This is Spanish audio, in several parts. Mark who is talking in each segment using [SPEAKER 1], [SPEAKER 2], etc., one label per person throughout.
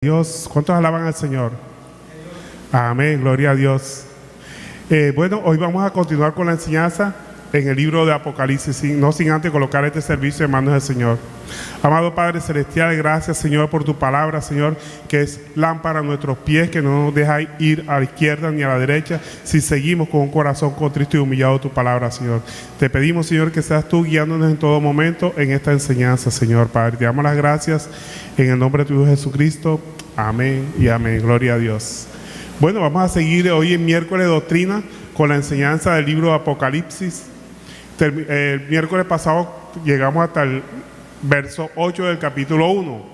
[SPEAKER 1] Dios, ¿cuántos alaban al Señor? Amén, gloria a Dios. Bueno, hoy vamos a continuar con la enseñanza en el libro de Apocalipsis, no sin antes colocar este servicio en manos del Señor. Amado Padre Celestial, gracias, Señor, por tu palabra, Señor, que es lámpara a nuestros pies, que no nos deja ir a la izquierda ni a la derecha, si seguimos con un corazón contrito y humillado tu palabra, Señor. Te pedimos, Señor, que seas tú guiándonos en todo momento en esta enseñanza, Señor, Padre. Te damos las gracias en el nombre de tu Hijo Jesucristo. Amén y amén. Gloria a Dios. Bueno, vamos a seguir hoy en miércoles de doctrina con la enseñanza del libro de Apocalipsis. El miércoles pasado llegamos hasta el verso 8 del capítulo 1.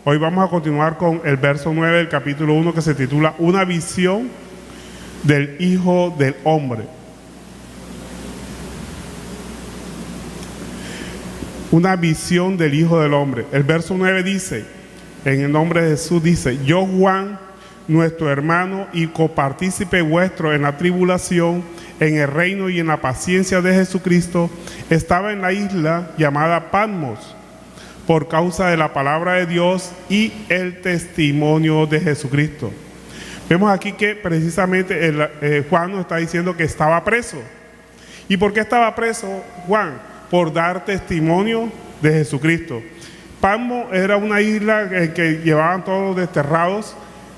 [SPEAKER 1] Hoy vamos a continuar con el verso 9 del capítulo 1, que se titula Una visión del Hijo del Hombre. Una visión del Hijo del Hombre. El verso 9 dice, en el nombre de Jesús dice: yo, Juan, nuestro hermano y copartícipe vuestro en la tribulación, en el reino y en la paciencia de Jesucristo, estaba en la isla llamada Patmos, por causa de la palabra de Dios y el testimonio de Jesucristo. Vemos aquí que precisamente Juan nos está diciendo que estaba preso. ¿Y por qué estaba preso Juan? Por dar testimonio de Jesucristo. Patmos era una isla en que llevaban todos los desterrados,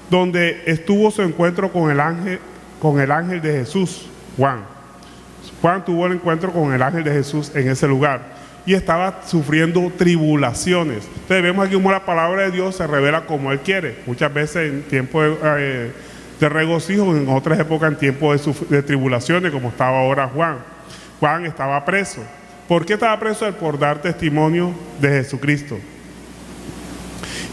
[SPEAKER 1] donde estuvo su encuentro con el ángel de Jesús. Juan tuvo el encuentro con el ángel de Jesús en ese lugar y estaba sufriendo tribulaciones. Entonces vemos aquí cómo la palabra de Dios se revela como Él quiere, muchas veces en tiempo de regocijo, en otras épocas en tiempo de tribulaciones, como estaba ahora Juan. Juan estaba preso. ¿Por qué estaba preso? Por dar testimonio de Jesucristo.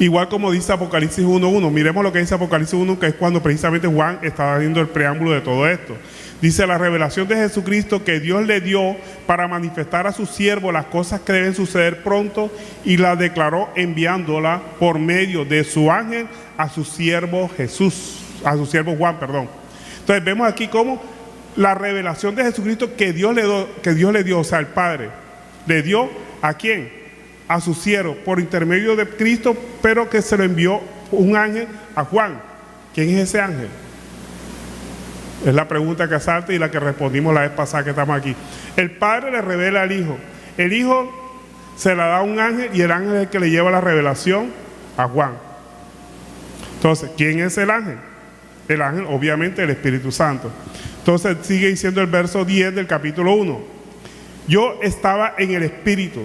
[SPEAKER 1] Igual como dice Apocalipsis 1.1, miremos lo que dice Apocalipsis 1, que es cuando precisamente Juan estaba viendo el preámbulo de todo esto. Dice: la revelación de Jesucristo que Dios le dio para manifestar a su siervo las cosas que deben suceder pronto, y la declaró enviándola por medio de su ángel a su siervo Juan. Entonces vemos aquí cómo la revelación de Jesucristo que Dios le dio, o sea, el Padre, le dio ¿a quién? A su siervo, por intermedio de Cristo, pero que se lo envió un ángel a Juan. ¿Quién es ese ángel? Es la pregunta que asalta y la que respondimos la vez pasada que estamos aquí. El Padre le revela al Hijo. El Hijo se la da a un ángel y el ángel es el que le lleva la revelación a Juan. Entonces, ¿quién es el ángel? El ángel, obviamente, el Espíritu Santo. Entonces sigue diciendo el verso 10 del capítulo 1. Yo estaba en el Espíritu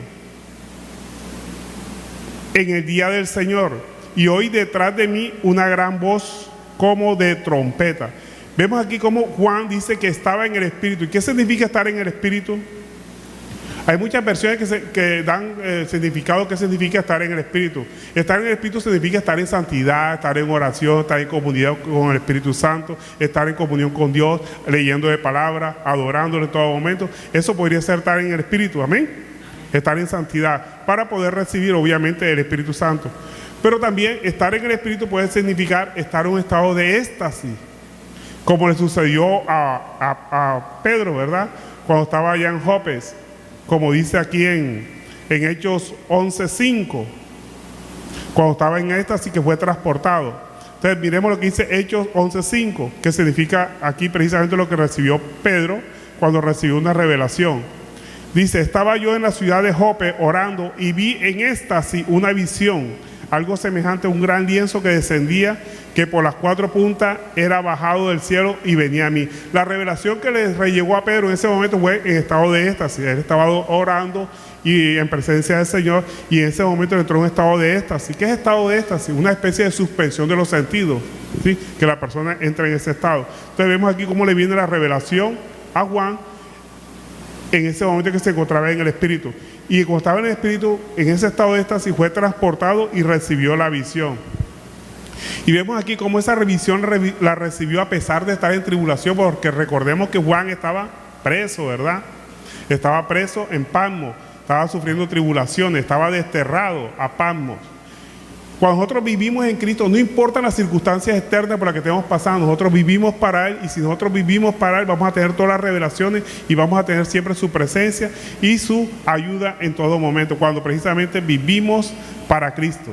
[SPEAKER 1] en el día del Señor, y oí detrás de mí una gran voz como de trompeta. Vemos aquí cómo Juan dice que estaba en el Espíritu. ¿Y qué significa estar en el Espíritu? Hay muchas versiones que dan significado. ¿Qué significa estar en el Espíritu? Estar en el Espíritu significa estar en santidad, estar en oración, estar en comunión con el Espíritu Santo, estar en comunión con Dios, leyendo de palabra, adorándole en todo momento. Eso podría ser estar en el Espíritu, amén. Estar en santidad para poder recibir obviamente el Espíritu Santo. Pero también estar en el Espíritu puede significar estar en un estado de éxtasis, como le sucedió a Pedro, ¿verdad? Cuando estaba allá en Jope, como dice aquí en Hechos 11.5, cuando estaba en éxtasis, que fue transportado. Entonces miremos lo que dice Hechos 11.5, que significa aquí precisamente lo que recibió Pedro cuando recibió una revelación. Dice: estaba yo en la ciudad de Jope orando y vi en éxtasis una visión, algo semejante a un gran lienzo que descendía, que por las cuatro puntas era bajado del cielo y venía a mí. La revelación que le llegó a Pedro en ese momento fue en estado de éxtasis. Él estaba orando y en presencia del Señor, y en ese momento entró en un estado de éxtasis. ¿Qué es estado de éxtasis? Una especie de suspensión de los sentidos, ¿sí? Que la persona entra en ese estado. Entonces vemos aquí cómo le viene la revelación a Juan en ese momento que se encontraba en el Espíritu. Y cuando estaba en el Espíritu, en ese estado de éxtasis, fue transportado y recibió la visión. Y vemos aquí cómo esa visión la recibió a pesar de estar en tribulación, porque recordemos que Juan estaba preso, ¿verdad? Estaba preso en Patmos, estaba sufriendo tribulaciones, estaba desterrado a Patmos. Cuando nosotros vivimos en Cristo, no importan las circunstancias externas por las que estemos pasando, nosotros vivimos para Él, y si nosotros vivimos para Él, vamos a tener todas las revelaciones y vamos a tener siempre su presencia y su ayuda en todo momento, cuando precisamente vivimos para Cristo.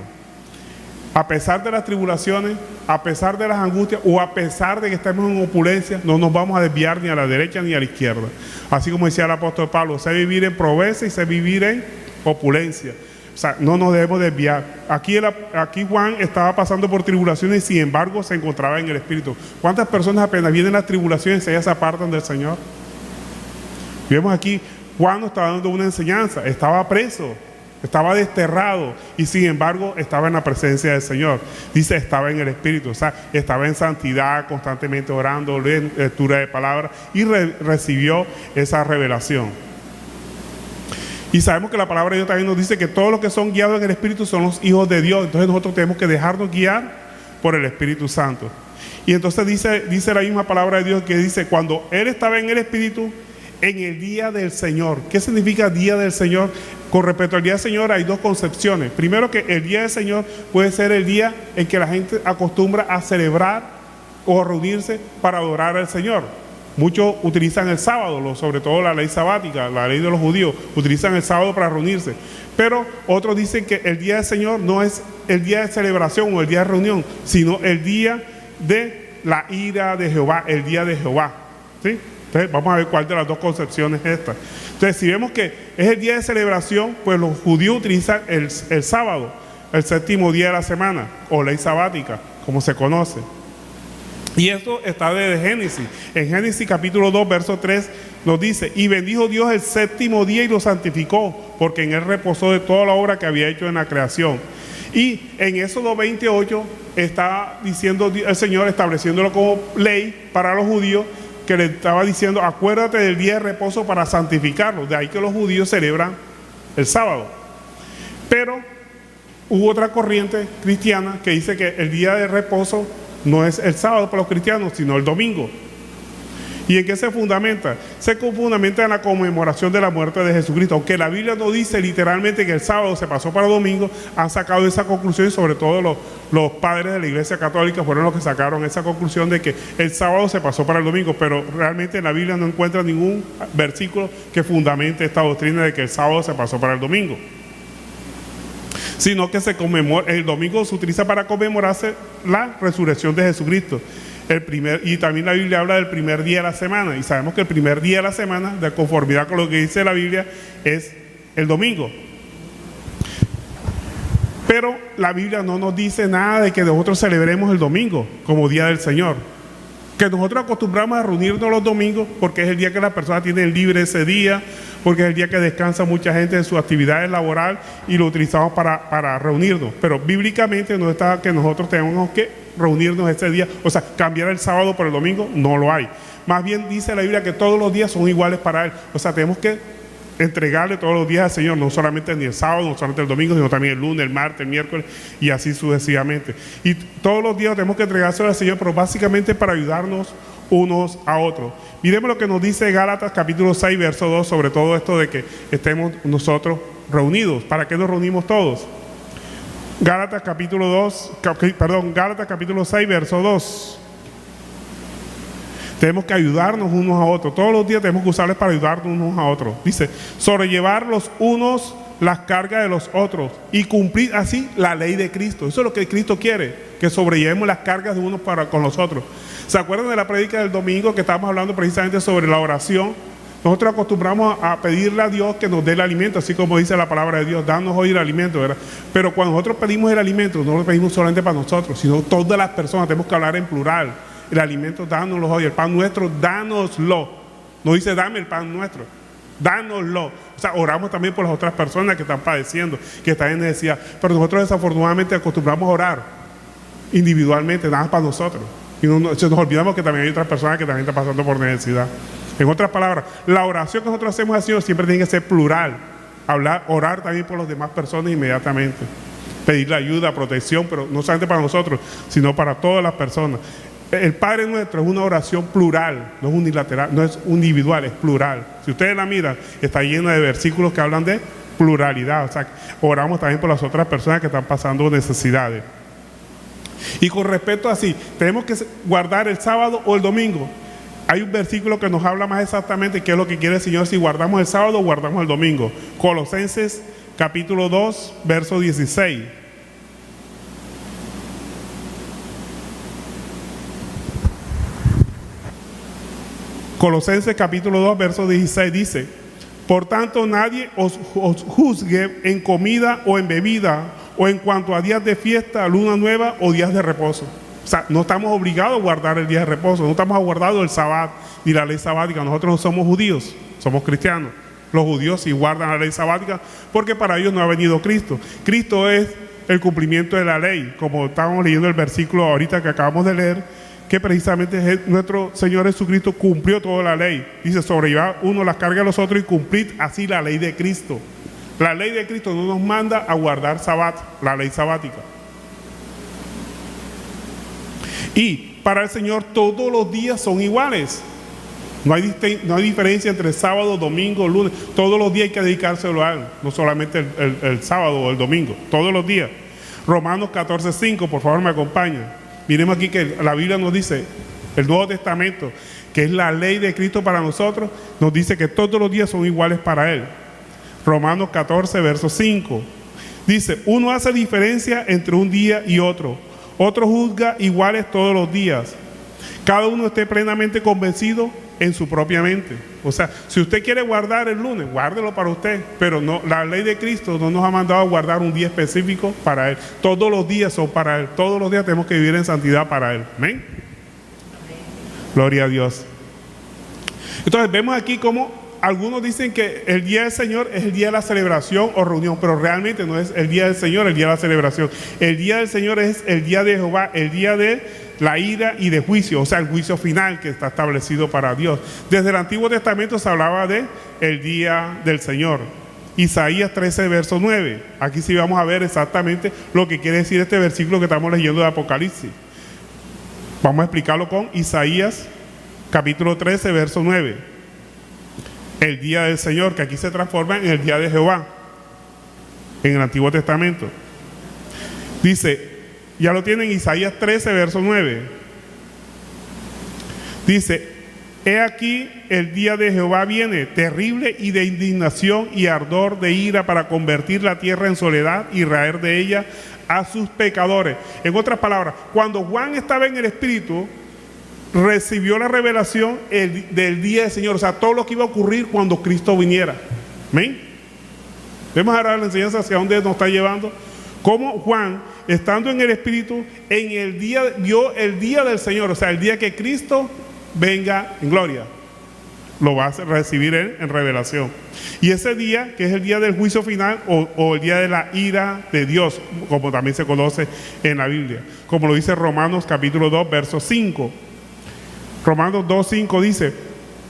[SPEAKER 1] A pesar de las tribulaciones, a pesar de las angustias o a pesar de que estemos en opulencia, no nos vamos a desviar ni a la derecha ni a la izquierda. Así como decía el apóstol Pablo, sé vivir en pobreza y sé vivir en opulencia. O sea, no nos debemos desviar. Aquí Juan estaba pasando por tribulaciones y sin embargo se encontraba en el Espíritu. ¿Cuántas personas apenas vienen las tribulaciones ellas se apartan del Señor? Vemos aquí, Juan nos estaba dando una enseñanza, estaba preso, estaba desterrado y sin embargo estaba en la presencia del Señor. Dice, estaba en el Espíritu, o sea, estaba en santidad, constantemente orando, lectura de palabra y recibió esa revelación. Y sabemos que la palabra de Dios también nos dice que todos los que son guiados en el Espíritu son los hijos de Dios. Entonces nosotros tenemos que dejarnos guiar por el Espíritu Santo. Y entonces dice la misma palabra de Dios que dice, cuando Él estaba en el Espíritu, en el día del Señor. ¿Qué significa día del Señor? Con respecto al día del Señor hay dos concepciones. Primero, que el día del Señor puede ser el día en que la gente acostumbra a celebrar o a reunirse para adorar al Señor. Muchos utilizan el sábado, sobre todo la ley sabática, la ley de los judíos, utilizan el sábado para reunirse. Pero otros dicen que el día del Señor no es el día de celebración o el día de reunión, sino el día de la ira de Jehová, el día de Jehová. ¿Sí? Entonces vamos a ver cuál de las dos concepciones es esta. Entonces, si vemos que es el día de celebración, pues los judíos utilizan el sábado, el séptimo día de la semana, o ley sabática, como se conoce. Y esto está desde Génesis. En Génesis capítulo 2, verso 3 nos dice, y bendijo Dios el séptimo día y lo santificó, porque en él reposó de toda la obra que había hecho en la creación. Y en Éxodo 28 está diciendo el Señor, estableciéndolo como ley para los judíos, que le estaba diciendo, acuérdate del día de reposo para santificarlo. De ahí que los judíos celebran el sábado. Pero hubo otra corriente cristiana que dice que el día de reposo no es el sábado para los cristianos, sino el domingo. ¿Y en qué se fundamenta? Se fundamenta en la conmemoración de la muerte de Jesucristo. Aunque la Biblia no dice literalmente que el sábado se pasó para el domingo, han sacado esa conclusión y sobre todo los padres de la Iglesia Católica fueron los que sacaron esa conclusión de que el sábado se pasó para el domingo, pero realmente en la Biblia no encuentra ningún versículo que fundamente esta doctrina de que el sábado se pasó para el domingo, sino que se conmemora, el domingo se utiliza para conmemorarse la resurrección de Jesucristo. Y también la Biblia habla del primer día de la semana, y sabemos que el primer día de la semana, de conformidad con lo que dice la Biblia, es el domingo. Pero la Biblia no nos dice nada de que nosotros celebremos el domingo como día del Señor. Que nosotros acostumbramos a reunirnos los domingos porque es el día que las personas tienen libre ese día, porque es el día que descansa mucha gente en sus actividades laborales y lo utilizamos para reunirnos. Pero bíblicamente no está que nosotros tenemos que reunirnos ese día, o sea, cambiar el sábado por el domingo, no lo hay. Más bien dice la Biblia que todos los días son iguales para Él. O sea, tenemos que entregarle todos los días al Señor, no solamente ni el sábado, no solamente el domingo, sino también el lunes, el martes, el miércoles y así sucesivamente. Y todos los días tenemos que entregárselo al Señor, pero básicamente para ayudarnos unos a otros. Miremos lo que nos dice Gálatas capítulo 6, verso 2, sobre todo esto de que estemos nosotros reunidos. ¿Para qué nos reunimos todos? Gálatas capítulo 6, verso 2. Tenemos que ayudarnos unos a otros. Todos los días tenemos que usarles para ayudarnos unos a otros. Dice, sobrellevar los unos las cargas de los otros y cumplir así la ley de Cristo. Eso es lo que Cristo quiere, que sobrellevemos las cargas de unos para con los otros. ¿Se acuerdan de la prédica del domingo que estábamos hablando precisamente sobre la oración? Nosotros acostumbramos a pedirle a Dios que nos dé el alimento, así como dice la palabra de Dios, danos hoy el alimento, ¿verdad? Pero cuando nosotros pedimos el alimento, no lo pedimos solamente para nosotros, sino todas las personas, tenemos que hablar en plural. El alimento, dánoslo hoy, el pan nuestro, dánoslo. No dice dame el pan nuestro, dánoslo. O sea, oramos también por las otras personas que están padeciendo, que están en necesidad. Pero nosotros desafortunadamente acostumbramos a orar individualmente, nada más para nosotros. Y nos olvidamos que también hay otras personas que también están pasando por necesidad. En otras palabras, la oración que nosotros hacemos al Señor siempre tiene que ser plural. Orar también por las demás personas inmediatamente. Pedirle ayuda, protección, pero no solamente para nosotros, sino para todas las personas. El Padre Nuestro es una oración plural, no es unilateral, no es individual, es plural. Si ustedes la miran, está llena de versículos que hablan de pluralidad. O sea, oramos también por las otras personas que están pasando necesidades. Y con respecto a si tenemos que guardar el sábado o el domingo, hay un versículo que nos habla más exactamente qué es lo que quiere el Señor, si guardamos el sábado o guardamos el domingo. Colosenses capítulo 2, verso 16. Colosenses capítulo 2, verso 16 dice: por tanto, nadie os juzgue en comida o en bebida, o en cuanto a días de fiesta, luna nueva o días de reposo. O sea, no estamos obligados a guardar el día de reposo, no estamos guardando el sabbat ni la ley sabática. Nosotros no somos judíos, somos cristianos. Los judíos sí guardan la ley sabática porque para ellos no ha venido Cristo. Cristo es el cumplimiento de la ley, como estábamos leyendo el versículo ahorita que acabamos de leer, que precisamente nuestro Señor Jesucristo cumplió toda la ley. Dice: sobrellevar uno las cargas de los otros y cumplir así la ley de Cristo. La ley de Cristo no nos manda a guardar sabbat, la ley sabática. Y para el Señor todos los días son iguales. No hay diferencia entre sábado, domingo, lunes. Todos los días hay que dedicárselo a Él, no solamente el sábado o el domingo, todos los días. Romanos 14:5, por favor me acompañan. Miremos aquí que la Biblia nos dice, el Nuevo Testamento, que es la ley de Cristo para nosotros, nos dice que todos los días son iguales para Él. Romanos 14, verso 5. Dice: uno hace diferencia entre un día y otro juzga iguales todos los días. Cada uno esté plenamente convencido en su propia mente. O sea, si usted quiere guardar el lunes, guárdelo para usted, pero no, la ley de Cristo no nos ha mandado a guardar un día específico para Él. Todos los días son para Él, todos los días tenemos que vivir en santidad para Él. ¿Amén? Gloria a Dios. Entonces vemos aquí como algunos dicen que el día del Señor es el día de la celebración o reunión, pero realmente no es el día del Señor el día de la celebración. El día del Señor es el día de Jehová, el día de la ira y de juicio, o sea, el juicio final que está establecido para Dios. Desde el Antiguo Testamento se hablaba de el día del Señor. Isaías 13, verso 9. Aquí sí vamos a ver exactamente lo que quiere decir este versículo que estamos leyendo de Apocalipsis. Vamos a explicarlo con Isaías capítulo 13, verso 9. El día del Señor, que aquí se transforma en el día de Jehová en el Antiguo Testamento. Dice, ya lo tienen, Isaías 13, verso 9. Dice: he aquí el día de Jehová viene, terrible y de indignación y ardor de ira, para convertir la tierra en soledad y raer de ella a sus pecadores. En otras palabras, cuando Juan estaba en el Espíritu, recibió la revelación del día del Señor, o sea, todo lo que iba a ocurrir cuando Cristo viniera. ¿Amén? Vemos ahora la enseñanza hacia dónde nos está llevando. Como Juan, estando en el Espíritu, en el día, vio el día del Señor, o sea, el día que Cristo venga en gloria. Lo va a recibir él en revelación. Y ese día, que es el día del juicio final o el día de la ira de Dios, como también se conoce en la Biblia, como lo dice Romanos capítulo 2, verso 5. Romanos 2, 5 dice: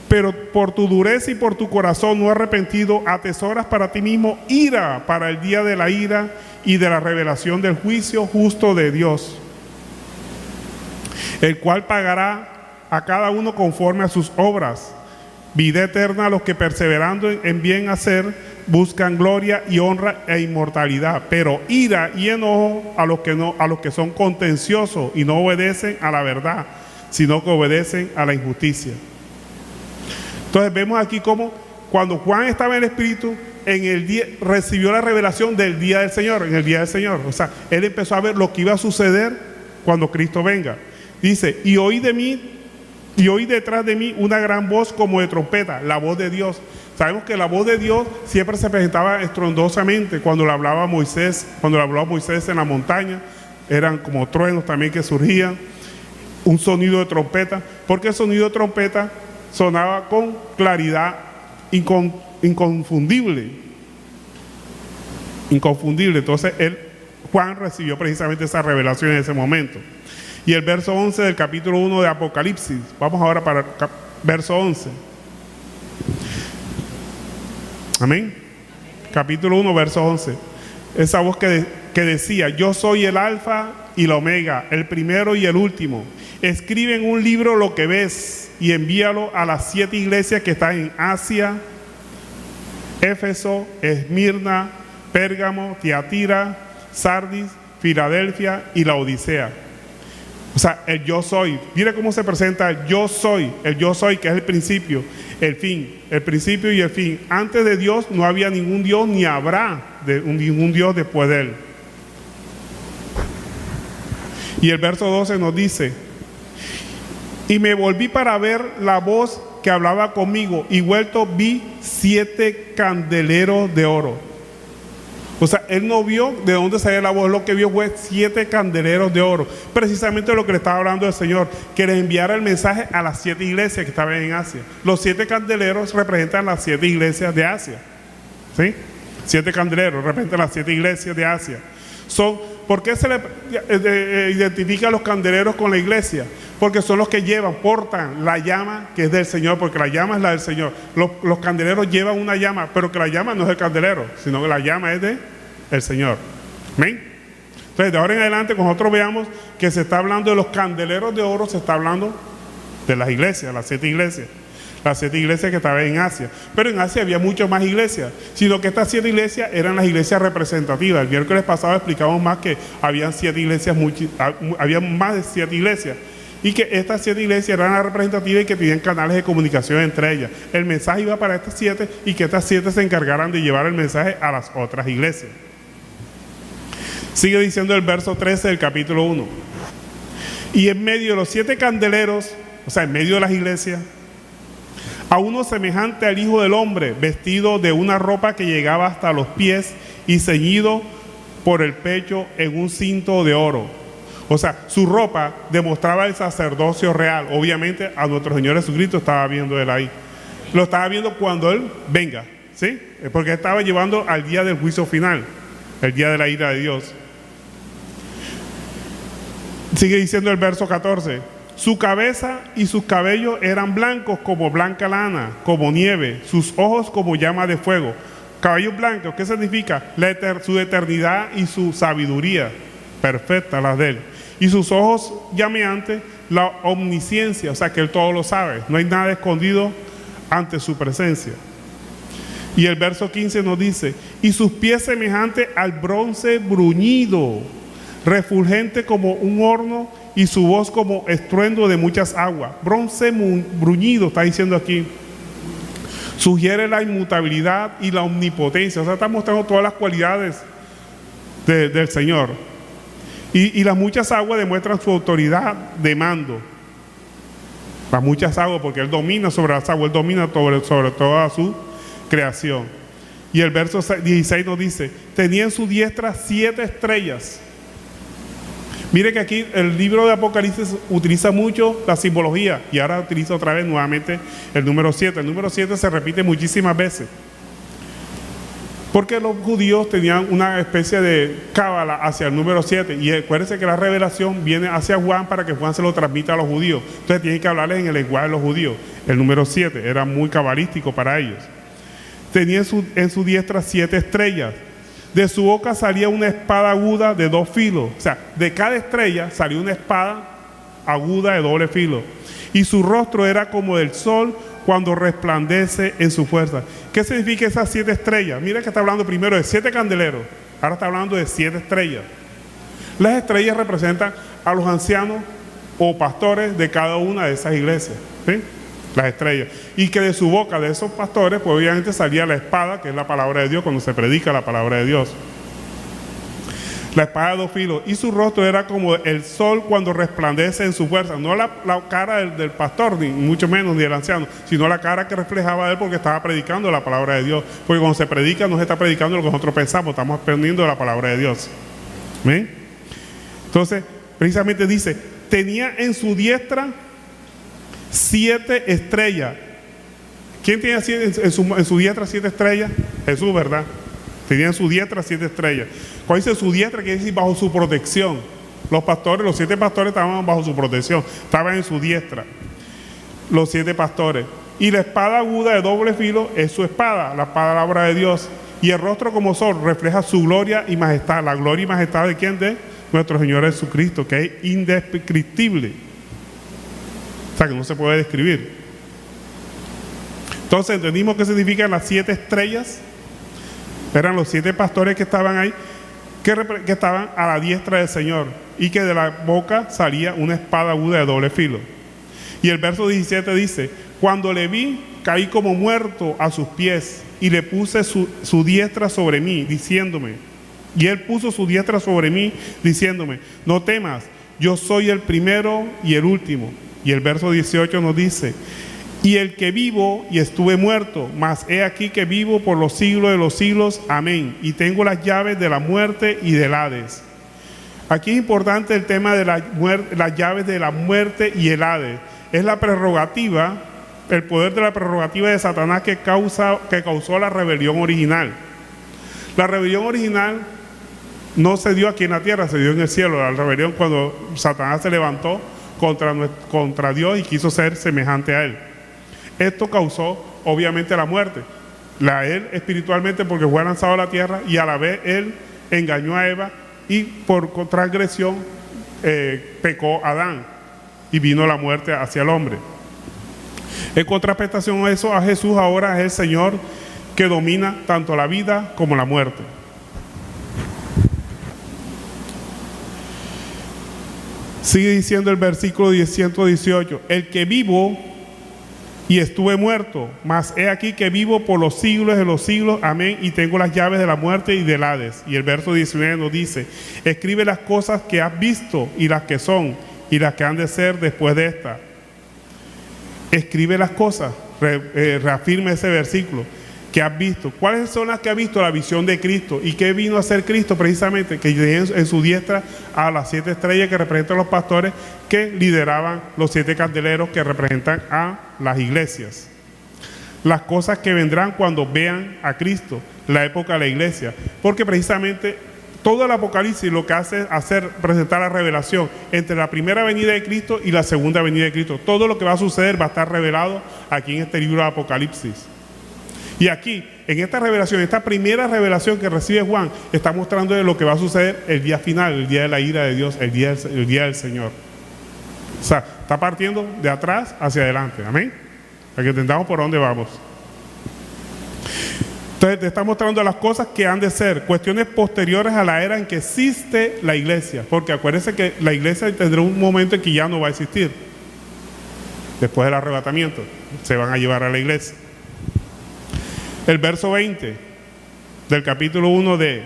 [SPEAKER 1] pero por tu dureza y por tu corazón no arrepentido, atesoras para ti mismo ira para el día de la ira y de la revelación del juicio justo de Dios, el cual pagará a cada uno conforme a sus obras. Vida eterna a los que perseverando en bien hacer buscan gloria y honra e inmortalidad, pero ira y enojo a los que son contenciosos y no obedecen a la verdad, sino que obedecen a la injusticia. Entonces vemos aquí como cuando Juan estaba en el Espíritu, en el día, recibió la revelación del día del Señor, en el día del Señor. O sea, él empezó a ver lo que iba a suceder cuando Cristo venga. Dice: y oí detrás de mí una gran voz como de trompeta, la voz de Dios. Sabemos que la voz de Dios siempre se presentaba estrondosamente cuando le hablaba a Moisés, en la montaña, eran como truenos también que surgían, un sonido de trompeta, porque el sonido de trompeta sonaba con claridad inconfundible. Entonces Juan recibió precisamente esa revelación en ese momento. Y el verso 11 del capítulo 1 de Apocalipsis, vamos ahora para el verso 11. Amén. Capítulo 1, verso 11. Esa voz que decía: yo soy el alfa y la omega, el primero y el último. Escribe en un libro lo que ves y envíalo a las 7 iglesias que están en Asia, Éfeso, Esmirna, Pérgamo, Tiatira, Sardis, Filadelfia y la Odisea. O sea, el yo soy. Mira cómo se presenta el yo soy que es el principio, el fin, el principio y el fin. Antes de Dios no había ningún Dios, ni habrá ningún Dios después de él. Y el verso 12 nos dice: y me volví para ver la voz que hablaba conmigo, y vuelto vi 7 candeleros de oro. O sea, él no vio de dónde salía la voz, lo que vio fue 7 candeleros de oro. Precisamente lo que le estaba hablando el Señor, que le enviara el mensaje a las 7 iglesias que estaban en Asia. Los 7 candeleros representan las 7 iglesias de Asia. ¿Sí? 7 candeleros representan las 7 iglesias de Asia. ¿Por qué se le identifica a los candeleros con la iglesia? Porque son los que portan la llama que es del Señor, porque la llama es la del Señor. Los candeleros llevan una llama, pero que la llama no es el candelero, sino que la llama es del Señor. ¿Amén? Entonces, de ahora en adelante, cuando nosotros veamos que se está hablando de los candeleros de oro, se está hablando de las iglesias, las 7 iglesias. Las 7 iglesias que estaban en Asia. Pero en Asia había muchas más iglesias, sino que estas 7 iglesias eran las iglesias representativas. El miércoles pasado explicamos más que habían 7 iglesias, había más de 7 iglesias, y que estas 7 iglesias eran las representativas y que tenían canales de comunicación entre ellas. El mensaje iba para estas 7 y que estas 7 se encargaran de llevar el mensaje a las otras iglesias. Sigue diciendo el verso 13 del capítulo 1. Y en medio de los 7 candeleros, o sea, en medio de las iglesias, a uno semejante al Hijo del Hombre, vestido de una ropa que llegaba hasta los pies y ceñido por el pecho en un cinto de oro. O sea, su ropa demostraba el sacerdocio real. Obviamente a nuestro Señor Jesucristo estaba viendo él ahí. Lo estaba viendo cuando él venga, ¿sí? Porque estaba llevando al día del juicio final, el día de la ira de Dios. Sigue diciendo el verso 14. Su cabeza y sus cabellos eran blancos como blanca lana, como nieve, sus ojos como llama de fuego. Cabellos blancos, ¿qué significa? Su eternidad y su sabiduría perfecta, las de él. Y sus ojos llameantes, la omnisciencia, o sea que él todo lo sabe. No hay nada escondido ante su presencia. Y el verso 15 nos dice, y sus pies semejantes al bronce bruñido, refulgente como un horno, y su voz como estruendo de muchas aguas. Bronce bruñido, está diciendo aquí. Sugiere la inmutabilidad y la omnipotencia. O sea, está mostrando todas las cualidades del Señor. Y las muchas aguas demuestran su autoridad de mando. Las muchas aguas, porque Él domina sobre las aguas, Él domina sobre toda su creación. Y el verso 16 nos dice, tenía en su diestra 7 estrellas. Mire que aquí el libro de Apocalipsis utiliza mucho la simbología y ahora utiliza otra vez nuevamente el número 7. El número 7 se repite muchísimas veces. Porque los judíos tenían una especie de cábala hacia el número 7. Y acuérdense que la revelación viene hacia Juan para que Juan se lo transmita a los judíos. Entonces tienen que hablarles en el lenguaje de los judíos. El número 7 era muy cabalístico para ellos. Tenía en su diestra 7 estrellas. De su boca salía una espada aguda de 2 filos. O sea, de cada estrella salía una espada aguda de doble filo. Y su rostro era como del sol cuando resplandece en su fuerza. ¿Qué significa esas 7 estrellas? Mira que está hablando primero de 7 candeleros. Ahora está hablando de 7 estrellas. Las estrellas representan a los ancianos o pastores de cada una de esas iglesias. ¿Sí? Las estrellas. Y que de su boca, de esos pastores, pues obviamente salía la espada, que es la palabra de Dios, cuando se predica la palabra de Dios. La espada de 2 filos. Y su rostro era como el sol cuando resplandece en su fuerza. No la cara del pastor, ni mucho menos, ni del anciano, sino la cara que reflejaba él porque estaba predicando la palabra de Dios. Porque cuando se predica, no se está predicando lo que nosotros pensamos, estamos aprendiendo la palabra de Dios. ¿Ven? Entonces, precisamente dice, tenía en su diestra 7 estrellas. ¿Quién tenía en su diestra 7 estrellas? Jesús, ¿verdad? Tenía en su diestra 7 estrellas. Cuando dice su diestra, quiere decir bajo su protección. Los pastores, los 7 pastores estaban bajo su protección, estaban en su diestra. Los 7 pastores. Y la espada aguda de doble filo es su espada, la palabra de Dios. Y el rostro como sol refleja su gloria y majestad. La gloria y majestad de quién? De nuestro Señor Jesucristo, que es indescriptible. O sea, que no se puede describir. Entonces entendimos qué significan las 7 estrellas. Eran los 7 pastores que estaban ahí, que estaban a la diestra del Señor, y que de la boca salía una espada aguda de doble filo. Y el verso 17 dice, cuando le vi, caí como muerto a sus pies, y le puse su diestra sobre mí, diciéndome, y él puso su diestra sobre mí, diciéndome, no temas, yo soy el primero y el último. Y el verso 18 nos dice, Y el que vivo y estuve muerto, mas he aquí que vivo por los siglos de los siglos. Amén. Y tengo las llaves de la muerte y del Hades. Aquí es importante el tema de las llaves de la muerte y el Hades. Es la prerrogativa, el poder de la prerrogativa de Satanás que causó la rebelión original. La rebelión original no se dio aquí en la tierra, se dio en el cielo. La rebelión cuando Satanás se levantó contra Dios y quiso ser semejante a él. Esto causó obviamente la muerte. Él espiritualmente porque fue lanzado a la tierra, y a la vez él engañó a Eva, y por transgresión pecó Adán y vino la muerte hacia el hombre. En contraprestación a eso, a Jesús ahora es el Señor que domina tanto la vida como la muerte. Sigue diciendo el versículo 118, el que vivo y estuve muerto, mas he aquí que vivo por los siglos de los siglos, amén, y tengo las llaves de la muerte y del Hades. Y el verso 19 nos dice, escribe las cosas que has visto y las que son y las que han de ser después de esta. Escribe las cosas, reafirma ese versículo, que has visto. ¿Cuáles son las que ha visto? La visión de Cristo. ¿Y qué vino a hacer Cristo? Precisamente que en su diestra a las 7 estrellas que representan a los pastores que lideraban los 7 candeleros que representan a las iglesias. Las cosas que vendrán cuando vean a Cristo, la época de la iglesia. Porque precisamente todo el Apocalipsis lo que hace es presentar la revelación entre la primera venida de Cristo y la segunda venida de Cristo. Todo lo que va a suceder va a estar revelado aquí en este libro de Apocalipsis. Y aquí, en esta revelación, esta primera revelación que recibe Juan, está mostrando lo que va a suceder el día final, el día de la ira de Dios, el día del Señor. O sea, está partiendo de atrás hacia adelante, amén, para que entendamos por dónde vamos. Entonces te está mostrando las cosas que han de ser, cuestiones posteriores a la era en que existe la iglesia, porque acuérdense que la iglesia tendrá un momento en que ya no va a existir. Después del arrebatamiento, se van a llevar a la iglesia. El verso 20 del capítulo 1 de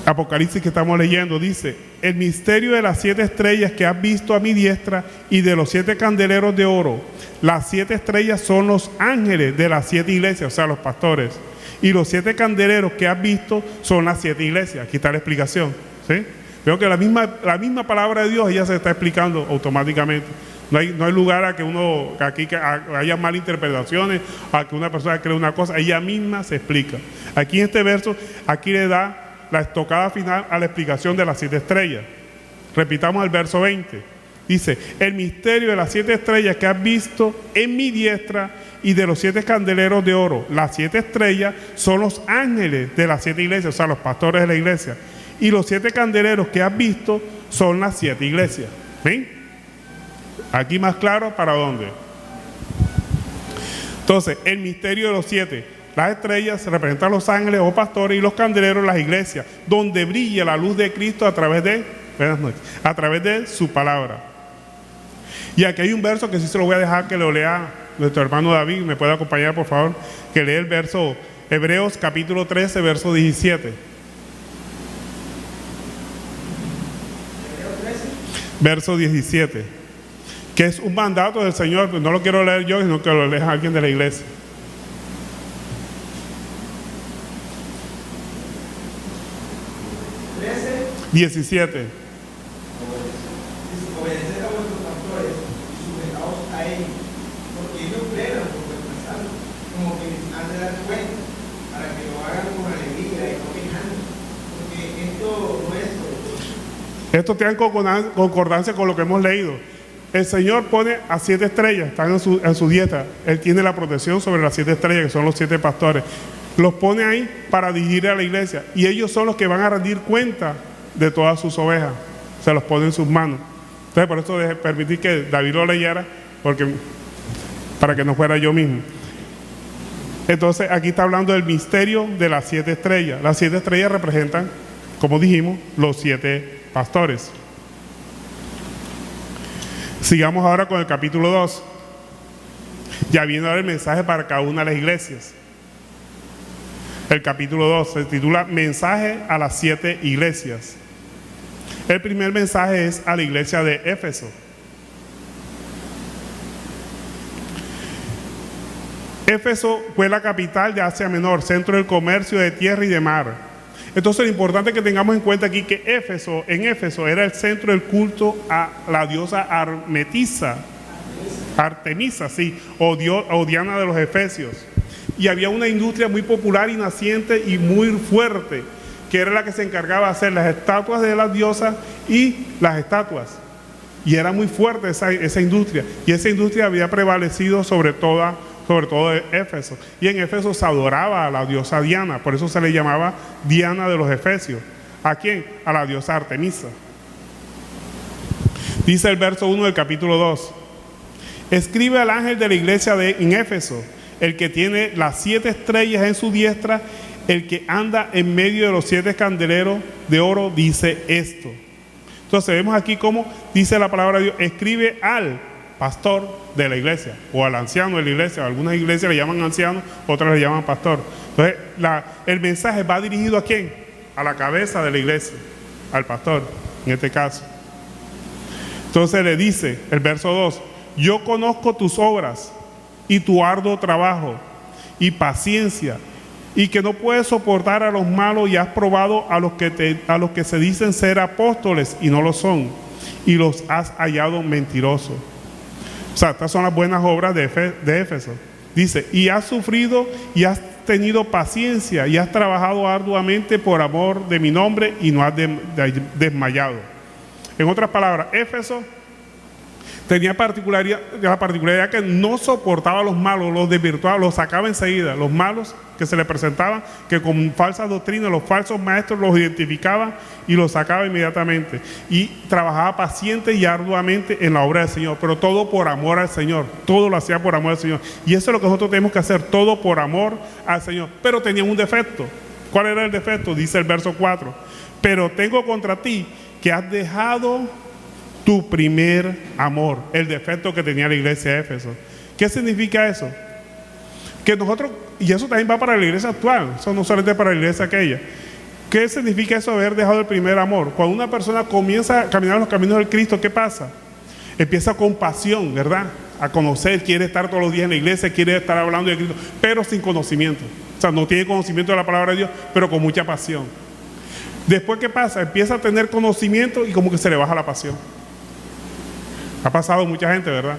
[SPEAKER 1] Apocalipsis que estamos leyendo dice, el misterio de las 7 estrellas que has visto a mi diestra y de los 7 candeleros de oro. Las 7 estrellas son los ángeles de las 7 iglesias, o sea, los pastores. Y los 7 candeleros que has visto son las 7 iglesias. Aquí está la explicación, ¿sí? Veo que la misma palabra de Dios ya se está explicando automáticamente. No hay lugar a que haya malinterpretaciones, a que una persona cree una cosa, ella misma se explica. Aquí en este verso, aquí le da la estocada final a la explicación de las 7 estrellas. Repitamos el verso 20. Dice, el misterio de las 7 estrellas que has visto en mi diestra y de los 7 candeleros de oro. Las 7 estrellas son los ángeles de las 7 iglesias, o sea, los pastores de la iglesia. Y los 7 candeleros que has visto son las 7 iglesias. ¿Ven? Aquí más claro, ¿para dónde? Entonces, el misterio de los 7. Las estrellas representan los ángeles o pastores y los candeleros las iglesias, donde brilla la luz de Cristo a través de su palabra. Y aquí hay un verso que sí se lo voy a dejar que lo lea nuestro hermano David. ¿Me puede acompañar, por favor? Que lee el verso, Hebreos capítulo 13, verso 17. Verso 17. Que es un mandato del Señor, no lo quiero leer yo, sino que lo lea alguien de la iglesia. 17.
[SPEAKER 2] Obedecer a vuestros pastores y sujetaos a ellos, porque ellos velan por vuestras almas, como que les han de dar cuenta, para que lo hagan con alegría y no quejando, porque esto no es todo.
[SPEAKER 1] Esto tiene concordancia con lo que hemos leído. El Señor pone a 7 estrellas, están en su dieta. Él tiene la protección sobre las 7 estrellas, que son los 7 pastores. Los pone ahí para dirigir a la iglesia, y ellos son los que van a rendir cuenta de todas sus ovejas. Se los pone en sus manos. Entonces, por eso permití que David lo leyera, para que no fuera yo mismo. Entonces, aquí está hablando del misterio de las 7 estrellas. Las 7 estrellas representan, como dijimos, los 7 pastores. Sigamos ahora con el capítulo 2. Ya viene ahora el mensaje para cada una de las iglesias. El capítulo 2 se titula Mensaje a las 7 iglesias. El primer mensaje es a la iglesia de Éfeso. Éfeso fue la capital de Asia Menor, centro del comercio de tierra y de mar. Entonces lo importante es que tengamos en cuenta aquí que en Éfeso era el centro del culto a la diosa Artemisa, sí, o Diana de los Efesios. Y había una industria muy popular y naciente y muy fuerte, que era la que se encargaba de hacer las estatuas de las diosas y las estatuas. Y era muy fuerte esa industria. Y esa industria había prevalecido sobre todo en Éfeso. Y en Éfeso se adoraba a la diosa Diana, por eso se le llamaba Diana de los Efesios. ¿A quién? A la diosa Artemisa. Dice el verso 1 del capítulo 2. Escribe al ángel de la iglesia en Éfeso, el que tiene las 7 estrellas en su diestra, el que anda en medio de los 7 candeleros de oro, dice esto. Entonces vemos aquí cómo dice la palabra de Dios, escribe al pastor de la iglesia, o al anciano de la iglesia. Algunas iglesias le llaman anciano, otras le llaman pastor. Entonces el mensaje va dirigido ¿a quién? A la cabeza de la iglesia, al pastor, en este caso. Entonces le dice, el verso 2, yo conozco tus obras y tu arduo trabajo y paciencia, y que no puedes soportar a los malos, y has probado a los que se dicen ser apóstoles y no lo son, y los has hallado mentirosos. O sea, estas son las buenas obras de Éfeso. Dice, y has sufrido y has tenido paciencia y has trabajado arduamente por amor de mi nombre y no has desmayado. En otras palabras, Éfeso tenía la particularidad que no soportaba a los malos, los desvirtuaba, los sacaba enseguida. Los malos que se le presentaban, que con falsas doctrinas, los falsos maestros los identificaban y los sacaba inmediatamente. Y trabajaba paciente y arduamente en la obra del Señor, pero todo por amor al Señor. Todo lo hacía por amor al Señor. Y eso es lo que nosotros tenemos que hacer, todo por amor al Señor. Pero tenía un defecto. ¿Cuál era el defecto? Dice el verso 4. Pero tengo contra ti que has dejado tu primer amor. El defecto que tenía la iglesia de Éfeso. ¿Qué significa eso? Que nosotros, y eso también va para la iglesia actual, eso no solamente para la iglesia aquella. ¿Qué significa eso, haber dejado el primer amor? Cuando una persona comienza a caminar los caminos del Cristo, ¿qué pasa? Empieza con pasión, ¿verdad? A conocer, quiere estar todos los días en la iglesia, quiere estar hablando de Cristo, pero sin conocimiento. O sea, no tiene conocimiento de la palabra de Dios, pero con mucha pasión. Después, ¿qué pasa? Empieza a tener conocimiento y como que se le baja la pasión. Ha pasado mucha gente, ¿verdad?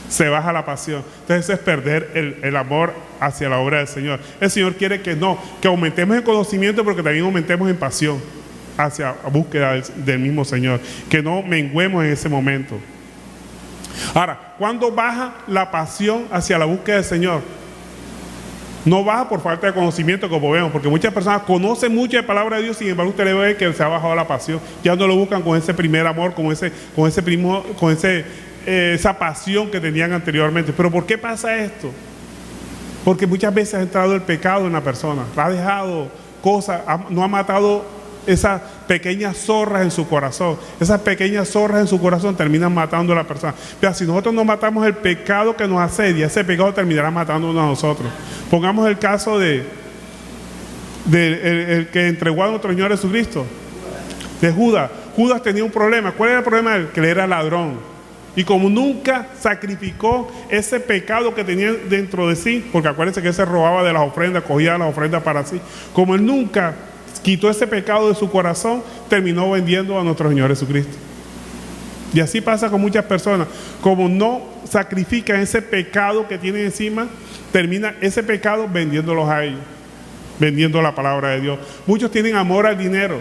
[SPEAKER 1] Se baja la pasión. Entonces eso es perder el amor hacia la obra del Señor. El Señor quiere que aumentemos en conocimiento, pero que también aumentemos en pasión hacia la búsqueda del mismo Señor. Que no menguemos en ese momento. Ahora, ¿cuándo baja la pasión hacia la búsqueda del Señor? No baja por falta de conocimiento, como vemos, porque muchas personas conocen mucho de la palabra de Dios, sin embargo usted le ve que se ha bajado la pasión. Ya no lo buscan con ese primer amor, con esa pasión que tenían anteriormente. ¿Pero por qué pasa esto? Porque muchas veces ha entrado el pecado en la persona, ha dejado cosas, no ha matado esas pequeñas zorras en su corazón. Esas pequeñas zorras en su corazón terminan matando a la persona. Pero si nosotros no matamos el pecado que nos asedia, ese pecado terminará matándonos a nosotros. Pongamos el caso el que entregó a nuestro Señor Jesucristo, de Judas. Judas tenía un problema. ¿Cuál era el problema de él? Que él era ladrón. Y como nunca sacrificó ese pecado que tenía dentro de sí, porque acuérdense que él se robaba de las ofrendas, cogía las ofrendas para sí. Como él nunca quitó ese pecado de su corazón, terminó vendiendo a nuestro Señor Jesucristo. Y así pasa con muchas personas. Como no sacrifican ese pecado que tienen encima, termina ese pecado vendiéndolos a ellos, vendiendo la palabra de Dios. Muchos tienen amor al dinero.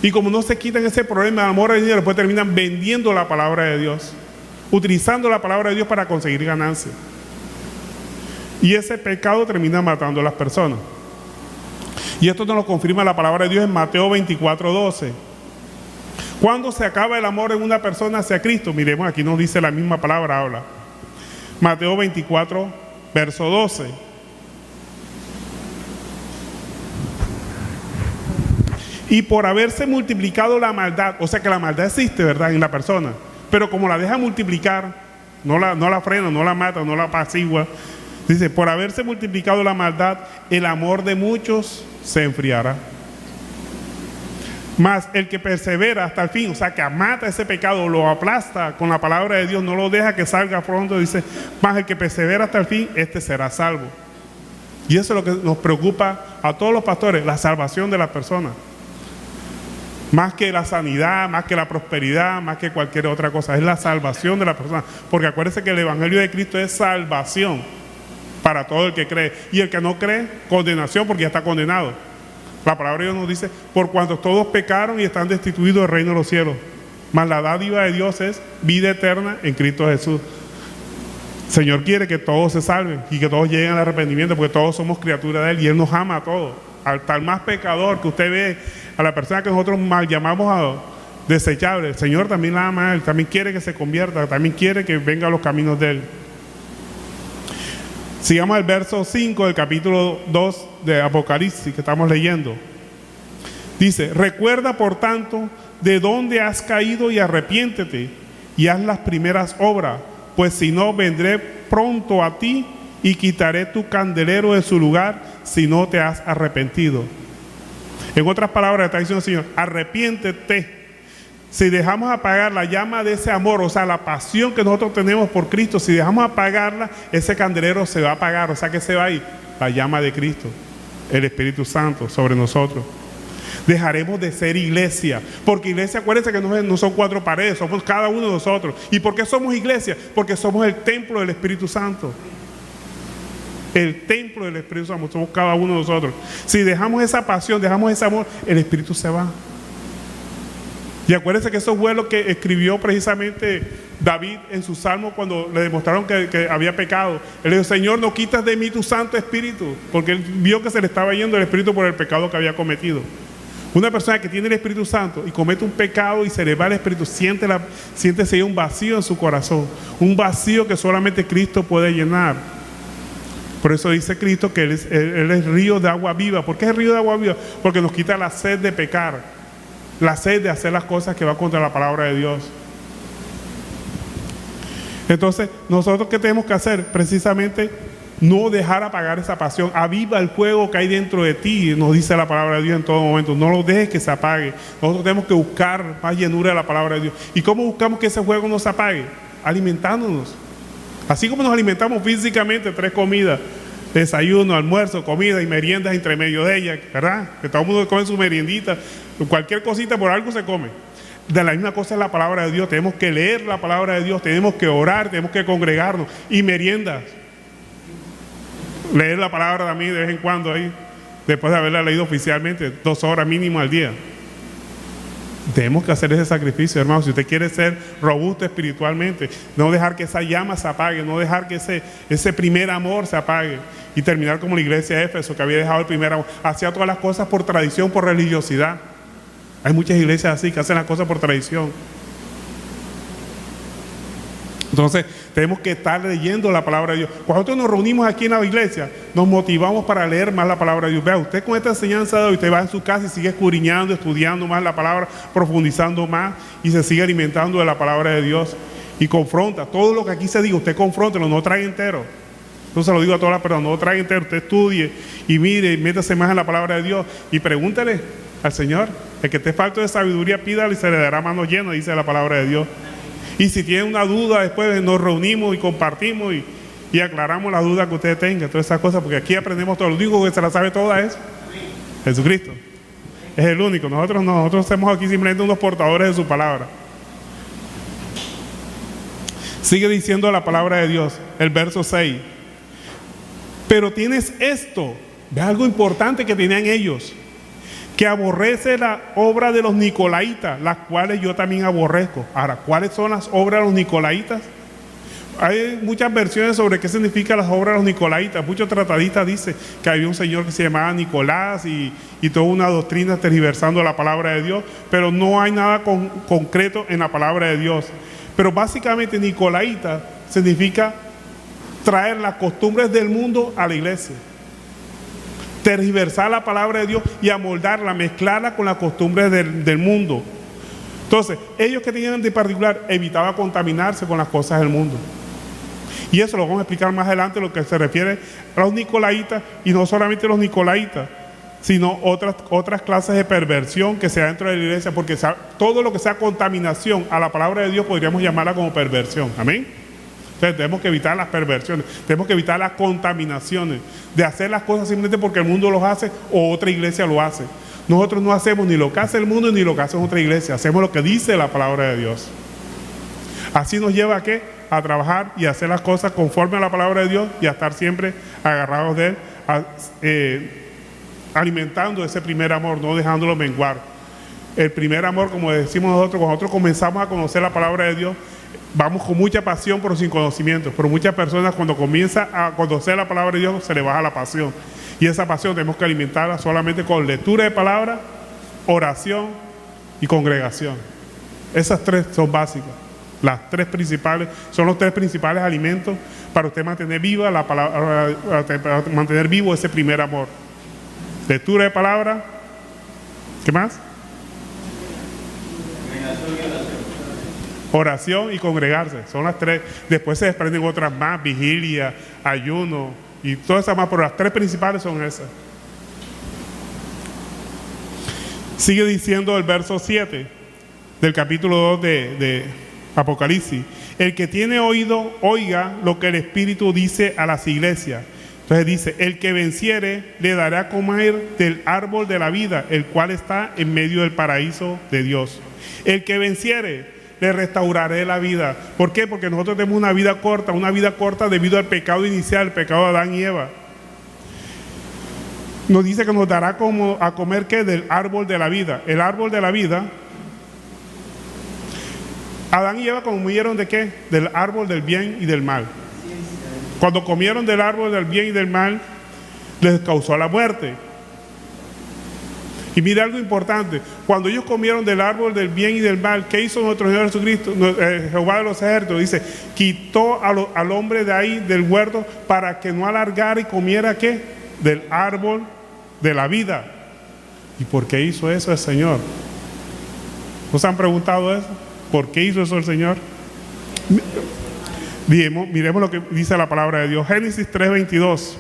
[SPEAKER 1] Y como no se quitan ese problema de amor al dinero, después terminan vendiendo la palabra de Dios, utilizando la palabra de Dios para conseguir ganancias. Y ese pecado termina matando a las personas. Y esto nos lo confirma la palabra de Dios en Mateo 24:12. ¿Cuándo se acaba el amor en una persona hacia Cristo? Miremos, aquí nos dice la misma palabra, habla. Mateo 24, verso 12. Y por haberse multiplicado la maldad, o sea que la maldad existe, ¿verdad?, en la persona, pero como la deja multiplicar, no la frena, no la mata, no la apacigua. Dice, por haberse multiplicado la maldad, el amor de muchos se enfriará. Mas el que persevera hasta el fin, o sea, que mata ese pecado, lo aplasta con la palabra de Dios, no lo deja que salga pronto, dice, más el que persevera hasta el fin, este será salvo. Y eso es lo que nos preocupa a todos los pastores, la salvación de las personas. Más que la sanidad, más que la prosperidad, más que cualquier otra cosa, es la salvación de la persona. Porque acuérdense que el Evangelio de Cristo es salvación para todo el que cree. Y el que no cree, condenación, porque ya está condenado. La palabra de Dios nos dice, por cuanto todos pecaron y están destituidos del reino de los cielos. Mas la dádiva de Dios es vida eterna en Cristo Jesús. El Señor quiere que todos se salven y que todos lleguen al arrepentimiento, porque todos somos criaturas de Él y Él nos ama a todos. Al más pecador que usted ve, a la persona que nosotros mal llamamos a desechable, el Señor también la ama a Él, también quiere que se convierta, también quiere que venga a los caminos de Él. Sigamos el verso 5 del capítulo 2 de Apocalipsis que estamos leyendo. Dice, recuerda por tanto de dónde has caído y arrepiéntete y haz las primeras obras, pues si no vendré pronto a ti y quitaré tu candelero de su lugar si no te has arrepentido. En otras palabras está diciendo el Señor, arrepiéntete. Si dejamos apagar la llama de ese amor, o sea, la pasión que nosotros tenemos por Cristo, si dejamos apagarla, ese candelero se va a apagar. O sea, que se va a ir la llama de Cristo, el Espíritu Santo sobre nosotros. Dejaremos de ser iglesia, porque iglesia, acuérdense que no son cuatro paredes, somos cada uno de nosotros. ¿Y por qué somos iglesia? Porque somos el templo del Espíritu Santo. El templo del Espíritu Santo, somos cada uno de nosotros. Si dejamos esa pasión, dejamos ese amor, el Espíritu se va. Y acuérdense que eso fue lo que escribió precisamente David en su salmo cuando le demostraron que había pecado. Él dijo, Señor, no quitas de mí tu Santo Espíritu, porque él vio que se le estaba yendo el Espíritu por el pecado que había cometido. Una persona que tiene el Espíritu Santo y comete un pecado y se le va el Espíritu, siente un vacío en su corazón, un vacío que solamente Cristo puede llenar. Por eso dice Cristo que Él es río de agua viva. ¿Por qué es río de agua viva? Porque nos quita la sed de pecar, la sed de hacer las cosas que va contra la palabra de Dios. Entonces, nosotros ¿qué tenemos que hacer? Precisamente no dejar apagar esa pasión. Aviva el fuego que hay dentro de ti, nos dice la palabra de Dios en todo momento. No lo dejes que se apague. Nosotros tenemos que buscar más llenura de la palabra de Dios. ¿Y cómo buscamos que ese fuego no se apague? Alimentándonos. Así como nos alimentamos físicamente, 3 comidas, desayuno, almuerzo, comida y meriendas entre medio de ellas, ¿verdad? Que todo el mundo come su meriendita, cualquier cosita por algo se come. De la misma cosa es la palabra de Dios. Tenemos que leer la palabra de Dios, tenemos que orar, tenemos que congregarnos. Y meriendas, leer la palabra también de vez en cuando ahí, después de haberla leído oficialmente, 2 horas mínimo al día. Tenemos que hacer ese sacrificio, hermanos. Si usted quiere ser robusto espiritualmente, no dejar que esa llama se apague, no dejar que ese primer amor se apague y terminar como la iglesia de Éfeso, que había dejado el primer amor, hacía todas las cosas por tradición, por religiosidad. Hay muchas iglesias así que hacen las cosas por tradición. Entonces tenemos que estar leyendo la palabra de Dios. Cuando nosotros nos reunimos aquí en la iglesia, nos motivamos para leer más la palabra de Dios. Vea, usted con esta enseñanza de hoy, usted va en su casa y sigue escudriñando, estudiando más la palabra, profundizando más y se sigue alimentando de la palabra de Dios y confronta. Todo lo que aquí se diga, usted confróntelo, no trae entero. Entonces lo digo a todas las personas, no trae entero, usted estudie y mire, métase más en la palabra de Dios y pregúntele al Señor. El que esté falto de sabiduría, pídale y se le dará mano llena, dice la palabra de Dios. Y si tiene una duda, después nos reunimos y compartimos y aclaramos las dudas que usted tenga, todas esas cosas, porque aquí aprendemos todo. Lo único que se la sabe toda es Jesucristo. Es el único. Nosotros somos aquí simplemente unos portadores de su palabra. Sigue diciendo la palabra de Dios, el verso 6. Pero tienes esto, ve algo importante que tenían ellos, que aborrece la obra de los nicolaitas, las cuales yo también aborrezco. Ahora, ¿cuáles son las obras de los nicolaitas? Hay muchas versiones sobre qué significan las obras de los nicolaitas. Muchos tratadistas dicen que había un señor que se llamaba Nicolás y toda una doctrina tergiversando la palabra de Dios, pero no hay nada concreto en la palabra de Dios. Pero básicamente nicolaita significa traer las costumbres del mundo a la iglesia. Tergiversar la palabra de Dios y amoldarla, mezclarla con las costumbres del mundo. Entonces, ellos que tenían de particular, evitaban contaminarse con las cosas del mundo. Y eso lo vamos a explicar más adelante, lo que se refiere a los nicolaitas, y no solamente los nicolaitas, sino otras clases de perversión que se da dentro de la iglesia, porque todo lo que sea contaminación a la palabra de Dios podríamos llamarla como perversión. Amén. Entonces tenemos que evitar las perversiones, tenemos que evitar las contaminaciones de hacer las cosas simplemente porque el mundo los hace o otra iglesia lo hace. Nosotros no hacemos ni lo que hace el mundo ni lo que hace otra iglesia, hacemos lo que dice la palabra de Dios. Así nos lleva a ¿qué? A trabajar y a hacer las cosas conforme a la palabra de Dios y a estar siempre agarrados de Él, alimentando ese primer amor, no dejándolo menguar. El primer amor, como decimos nosotros, cuando nosotros comenzamos a conocer la palabra de Dios, vamos con mucha pasión pero sin conocimiento. Pero muchas personas cuando comienzan a conocer la palabra de Dios se les baja la pasión. Y esa pasión tenemos que alimentarla solamente con lectura de palabra, oración y congregación. Esas tres son básicas. Las tres principales, son los tres principales alimentos para usted mantener viva la palabra, para mantener vivo ese primer amor. Lectura de palabra, ¿qué más? Oración y congregarse, son las tres. Después se desprenden otras más, vigilia, ayuno y todas esas más, pero las tres principales son esas. Sigue diciendo el verso 7 del capítulo 2 de Apocalipsis: el que tiene oído, oiga lo que el Espíritu dice a las iglesias. Entonces dice: el que venciere le dará a comer del árbol de la vida, el cual está en medio del paraíso de Dios. El que venciere le restauraré la vida. ¿Por qué? Porque nosotros tenemos una vida corta debido al pecado inicial, el pecado de Adán y Eva. Nos dice que nos dará como a comer ¿qué? Del árbol de la vida. El árbol de la vida, Adán y Eva comieron ¿de qué? Del árbol del bien y del mal. Cuando comieron del árbol del bien y del mal, les causó la muerte. Y mira algo importante: cuando ellos comieron del árbol del bien y del mal, ¿qué hizo nuestro Señor Jesucristo? Jehová de los ejércitos dice: quitó al hombre de ahí del huerto para que no alargara y comiera ¿qué? Del árbol de la vida. ¿Y por qué hizo eso el Señor? ¿No se han preguntado eso? ¿Por qué hizo eso el Señor? Miremos lo que dice la palabra de Dios. Génesis 3:22.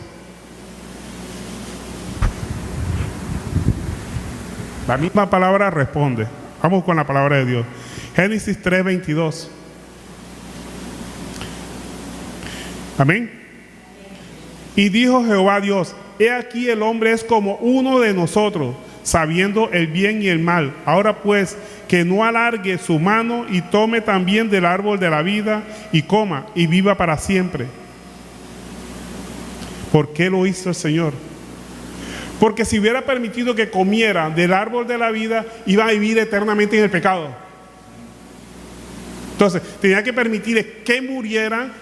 [SPEAKER 1] La misma palabra responde. Vamos con la palabra de Dios. Génesis 3:22. Amén. Y dijo Jehová Dios: he aquí el hombre es como uno de nosotros, sabiendo el bien y el mal. Ahora pues, que no alargue su mano y tome también del árbol de la vida y coma y viva para siempre. ¿Por qué lo hizo el Señor? Porque si hubiera permitido que comiera del árbol de la vida, iba a vivir eternamente en el pecado. Entonces, tenía que permitir que murieran,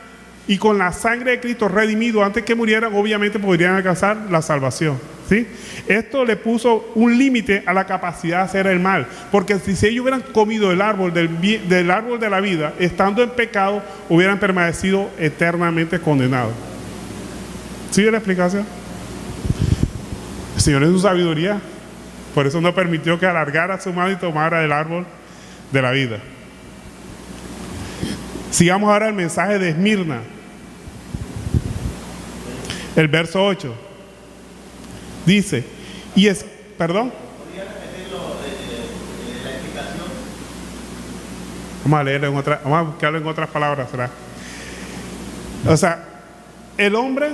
[SPEAKER 1] y con la sangre de Cristo redimido antes que murieran, obviamente podrían alcanzar la salvación. ¿Sí? Esto le puso un límite a la capacidad de hacer el mal, porque si ellos hubieran comido el árbol del árbol de la vida, estando en pecado, hubieran permanecido eternamente condenados. ¿Sigue la explicación? El Señor en su sabiduría, por eso no permitió que alargara su mano y tomara el árbol de la vida. Sigamos ahora el mensaje de Esmirna, el verso 8. Dice, perdón.
[SPEAKER 3] ¿Podría repetirlo, la explicación?
[SPEAKER 1] Vamos a leerlo vamos a buscarlo en otras palabras, ¿será? O sea, el hombre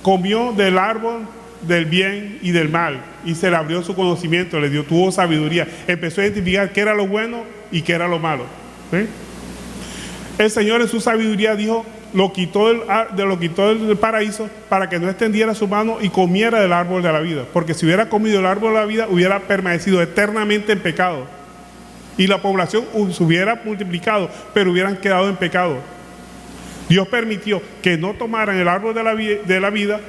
[SPEAKER 1] comió del árbol del bien y del mal, y se le abrió su conocimiento, tuvo sabiduría, empezó a identificar qué era lo bueno y qué era lo malo. ¿Sí? El Señor en su sabiduría dijo, lo quitó del paraíso para que no extendiera su mano y comiera del árbol de la vida, porque si hubiera comido el árbol de la vida hubiera permanecido eternamente en pecado y la población se hubiera multiplicado, pero hubieran quedado en pecado. Dios permitió que no tomaran el árbol de la vida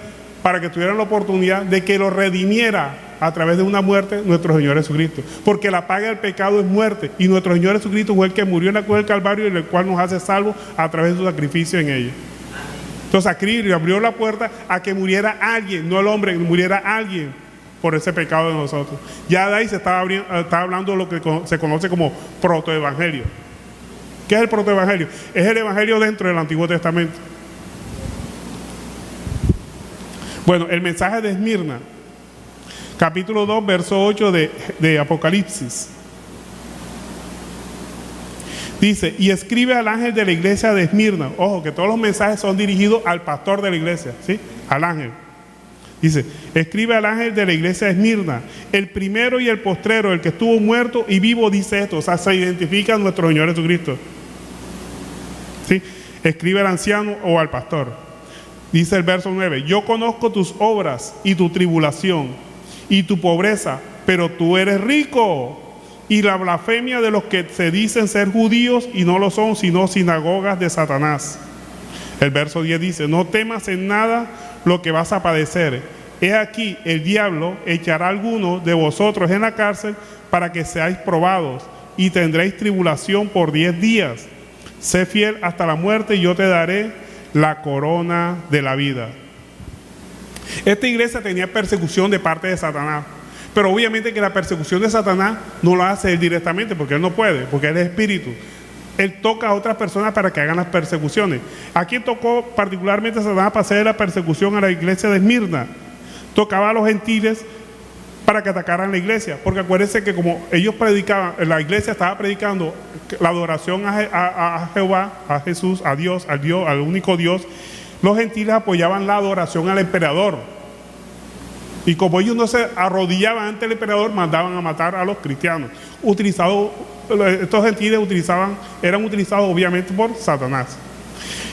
[SPEAKER 1] para que tuvieran la oportunidad de que lo redimiera a través de una muerte nuestro Señor Jesucristo, porque la paga del pecado es muerte, y nuestro Señor Jesucristo fue el que murió en la cruz del Calvario, y el cual nos hace salvos a través de su sacrificio en ella. Entonces aquí abrió la puerta a que muriera alguien, no el hombre, que muriera alguien por ese pecado de nosotros. Ya de ahí se estaba hablando de lo que se conoce como protoevangelio. ¿Qué es el protoevangelio? Es el evangelio dentro del Antiguo Testamento. Bueno, el mensaje de Esmirna Capítulo 2, verso 8 de Apocalipsis. Dice, y escribe al ángel de la iglesia de Esmirna. Ojo, que todos los mensajes son dirigidos al pastor de la iglesia, ¿sí? Al ángel. Dice, escribe al ángel de la iglesia de Esmirna, el primero y el postrero, el que estuvo muerto y vivo, dice esto. O sea, se identifica a nuestro Señor Jesucristo. ¿Sí? Escribe al anciano o al pastor. Dice el verso 9, yo conozco tus obras y tu tribulación y tu pobreza, pero tú eres rico. Y la blasfemia de los que se dicen ser judíos y no lo son, sino sinagogas de Satanás. El verso 10 dice, no temas en nada lo que vas a padecer. He aquí, el diablo echará a alguno de vosotros en la cárcel para que seáis probados y tendréis tribulación por 10 días. Sé fiel hasta la muerte y yo te daré la corona de la vida. Esta iglesia tenía persecución de parte de Satanás. Pero obviamente que la persecución de Satanás no la hace él directamente, porque él no puede, porque él es espíritu. Él toca a otras personas para que hagan las persecuciones. ¿A quién tocó particularmente Satanás para hacer la persecución a la iglesia de Esmirna? Tocaba a los gentiles para que atacaran la iglesia, porque acuérdense que como ellos predicaban, la iglesia estaba predicando la adoración a Jehová, a Jesús, a Dios, al único Dios, los gentiles apoyaban la adoración al emperador. Y como ellos no se arrodillaban ante el emperador, mandaban a matar a los cristianos. Estos gentiles eran utilizados obviamente por Satanás.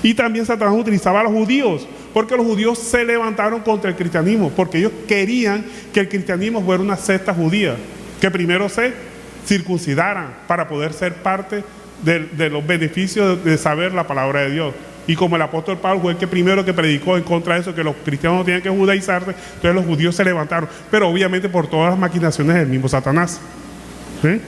[SPEAKER 1] Y también Satanás utilizaba a los judíos, porque los judíos se levantaron contra el cristianismo, porque ellos querían que el cristianismo fuera una secta judía, que primero se circuncidaran para poder ser parte de los beneficios de saber la palabra de Dios. Y como el apóstol Pablo fue el que primero que predicó en contra de eso, que los cristianos no tenían que judaizarse, entonces los judíos se levantaron, pero obviamente por todas las maquinaciones del mismo Satanás. ¿Sí?